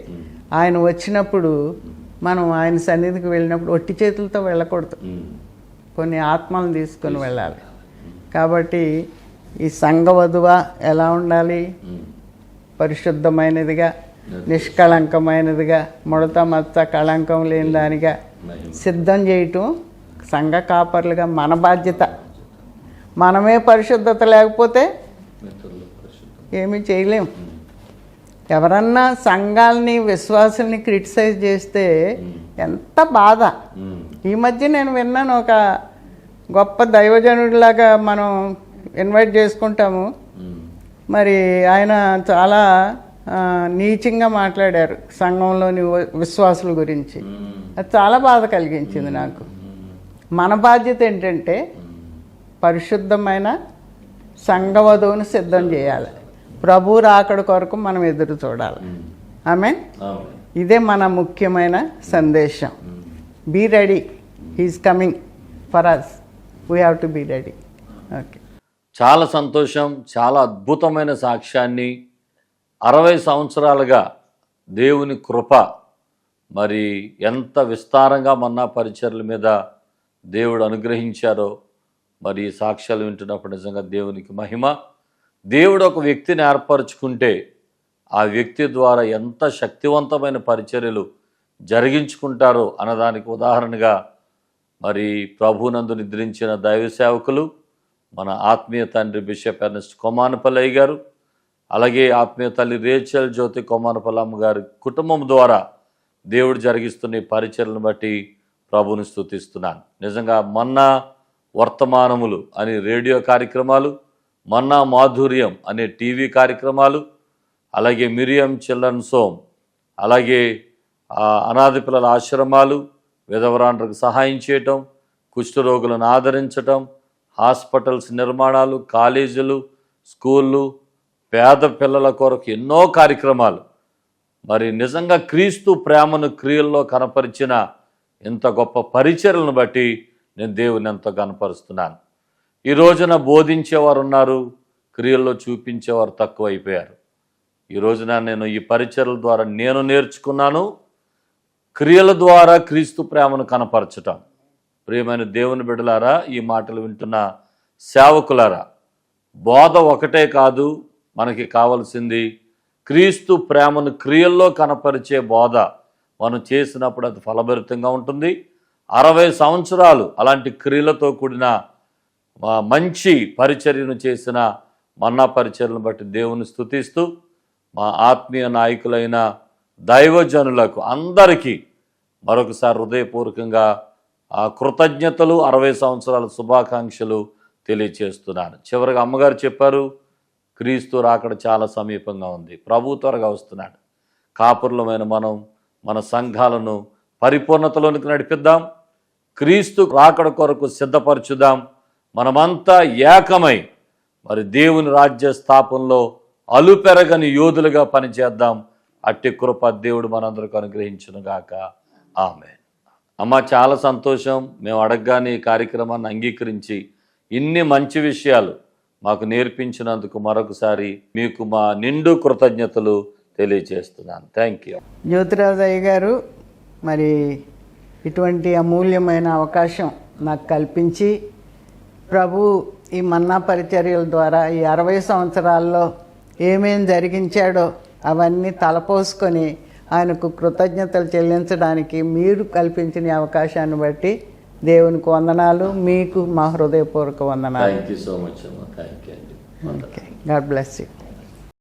ఆయన వచ్చినప్పుడు మనం ఆయన సన్నిధికి వెళ్ళినప్పుడు ఒట్టి చేతులతో వెళ్ళకూడదు, కొన్ని ఆత్మలను తీసుకొని వెళ్ళాలి. కాబట్టి ఈ సంఘ వధువ ఎలా ఉండాలి? పరిశుద్ధమైనదిగా, నిష్కళంకమైనదిగా, ముడత మచ్చ కళంకం లేని దానిగా సిద్ధం చేయటం సంఘ కాపర్లుగా మన బాధ్యత. మనమే పరిశుద్ధత లేకపోతే ఏమీ చేయలేం. ఎవరన్నా సంఘాలని, విశ్వాసుల్ని క్రిటిసైజ్ చేస్తే ఎంత బాధ. ఈ మధ్య నేను విన్నాను, ఒక గొప్ప దైవజనుడిలాగా మనం ఇన్వైట్ చేసుకుంటాము, మరి ఆయన చాలా నీచంగా మాట్లాడారు సంఘంలోని విశ్వాసుల గురించి. అది చాలా బాధ కలిగించింది నాకు. మన బాధ్యత ఏంటంటే పరిశుద్ధమైన సంఘవధువుని సిద్ధం చేయాలి. ప్రభు రాకడ కొరకు మనం ఎదురు చూడాలి. ఆమేన్. ఇదే మన ముఖ్యమైన సందేశం. Be ready, he's coming for us, we have to be ready. Okay. చాలా సంతోషం. చాలా అద్భుతమైన సాక్ష్యాన్ని 60 సంవత్సరాలుగా దేవుని కృప మరి ఎంత విస్తారంగా మన్నా పరిచర్ల మీద దేవుడు అనుగ్రహించారో మరి ఈ సాక్ష్యాలు వింటున్నప్పుడు నిజంగా దేవునికి మహిమ. దేవుడు ఒక వ్యక్తిని ఏర్పరచుకుంటే ఆ వ్యక్తి ద్వారా ఎంత శక్తివంతమైన పరిచర్యలు జరిగించుకుంటారో అన్నదానికి ఉదాహరణగా మరి ప్రభునందు నిద్రించిన దైవ సేవకులు, మన ఆత్మీయ తండ్రి బిషప్ ఎర్నెస్ట్ కొమ్మానపల్లి గారు, అలాగే ఆత్మీయ తల్లి రేచల్ జ్యోతి కొమ్మానపల్లమ్మ గారి కుటుంబం ద్వారా దేవుడు జరిగిస్తున్న ఈ పరిచర్లను బట్టి ప్రభుని స్తుతిస్తున్నాను. నిజంగా మన్నా వర్తమానములు అనే రేడియో కార్యక్రమాలు, మన్నా మాధుర్యం అనే టీవీ కార్యక్రమాలు, అలాగే మిరియం చిల్డ్రన్స్ హోమ్, అలాగే అనాథ పిల్లల ఆశ్రమాలు, విధవరాండ్రకు సహాయం చేయటం, కుష్ఠరోగులను ఆదరించటం, హాస్పిటల్స్ నిర్మాణాలు, కాలేజీలు, స్కూళ్ళు, పేద పిల్లల కొరకు ఎన్నో కార్యక్రమాలు. మరి నిజంగా క్రీస్తు ప్రేమను క్రియల్లో కనపరిచిన ఇంత గొప్ప పరిచర్లను బట్టి నేను దేవుని ఎంతో కనపరుస్తున్నాను. ఈ రోజున బోధించేవారు ఉన్నారు, క్రియల్లో చూపించేవారు తక్కువైపోయారు. ఈ రోజున నేను ఈ పరిచర్ల ద్వారా నేను నేర్చుకున్నాను, క్రియల ద్వారా క్రీస్తు ప్రేమను కనపరచటం. ప్రియమైన దేవుని బిడ్డలారా, ఈ మాటలు వింటున్న సేవకులారా, బోధ ఒకటే కాదు, మనకి కావలసింది క్రీస్తు ప్రేమను క్రియల్లో కనపరిచే బోధ. మనం చేసినప్పుడు అది ఫలభరితంగా ఉంటుంది. 60 సంవత్సరాలు అలాంటి క్రియలతో కూడిన మంచి పరిచర్యను చేసిన మన్నా పరిచర్యను బట్టి దేవుని స్తుతిస్తూ, మా ఆత్మీయ నాయకులైన దైవజనులకు అందరికీ మరొకసారి హృదయపూర్వకంగా కృతజ్ఞతలు, 60 సంవత్సరాల శుభాకాంక్షలు తెలియచేస్తున్నాను. చివరిగా అమ్మగారు చెప్పారు, క్రీస్తు రాకడ చాలా సమీపంగా ఉంది, ప్రభు త్వరగా వస్తున్నాడు. కాపురులమైన మనం మన సంఘాలను పరిపూర్ణతలోనికి నడిపిద్దాం, క్రీస్తు రాకడ కొరకు సిద్ధపరచుదాం. మనమంతా ఏకమై మరి దేవుని రాజ్య స్థాపనలో అలుపెరగని యోధులుగా పనిచేద్దాం. అట్టి కృప దేవుడు మనందరికీ అనుగ్రహించునుగాక. ఆమేన్. అమ్మ, చాలా సంతోషం. మేము అడగగానే ఈ కార్యక్రమాన్ని అంగీకరించి ఇన్ని మంచి విషయాలు మాకు నేర్పించినందుకు మరొకసారి మీకు మా నిండు కృతజ్ఞతలు తెలియజేస్తున్నాను. Thank you. జ్యోతిరాజయ్య గారు, మరి ఇటువంటి అమూల్యమైన అవకాశం నాకు కల్పించి ప్రభు ఈ మన్నా పరిచర్యల ద్వారా ఈ 60 సంవత్సరాల్లో ఏమేం జరిగించాడో అవన్నీ తలపోసుకొని ఆయనకు కృతజ్ఞతలు చెల్లించడానికి మీరు కల్పించిన అవకాశాన్ని బట్టి దేవునికి వందనాలు. మీకు మా హృదయపూర్వక వందనాలు. థ్యాంక్ యూ సో మచ్ అమ్మా. థ్యాంక్ యూ అండి. Okay, God bless you.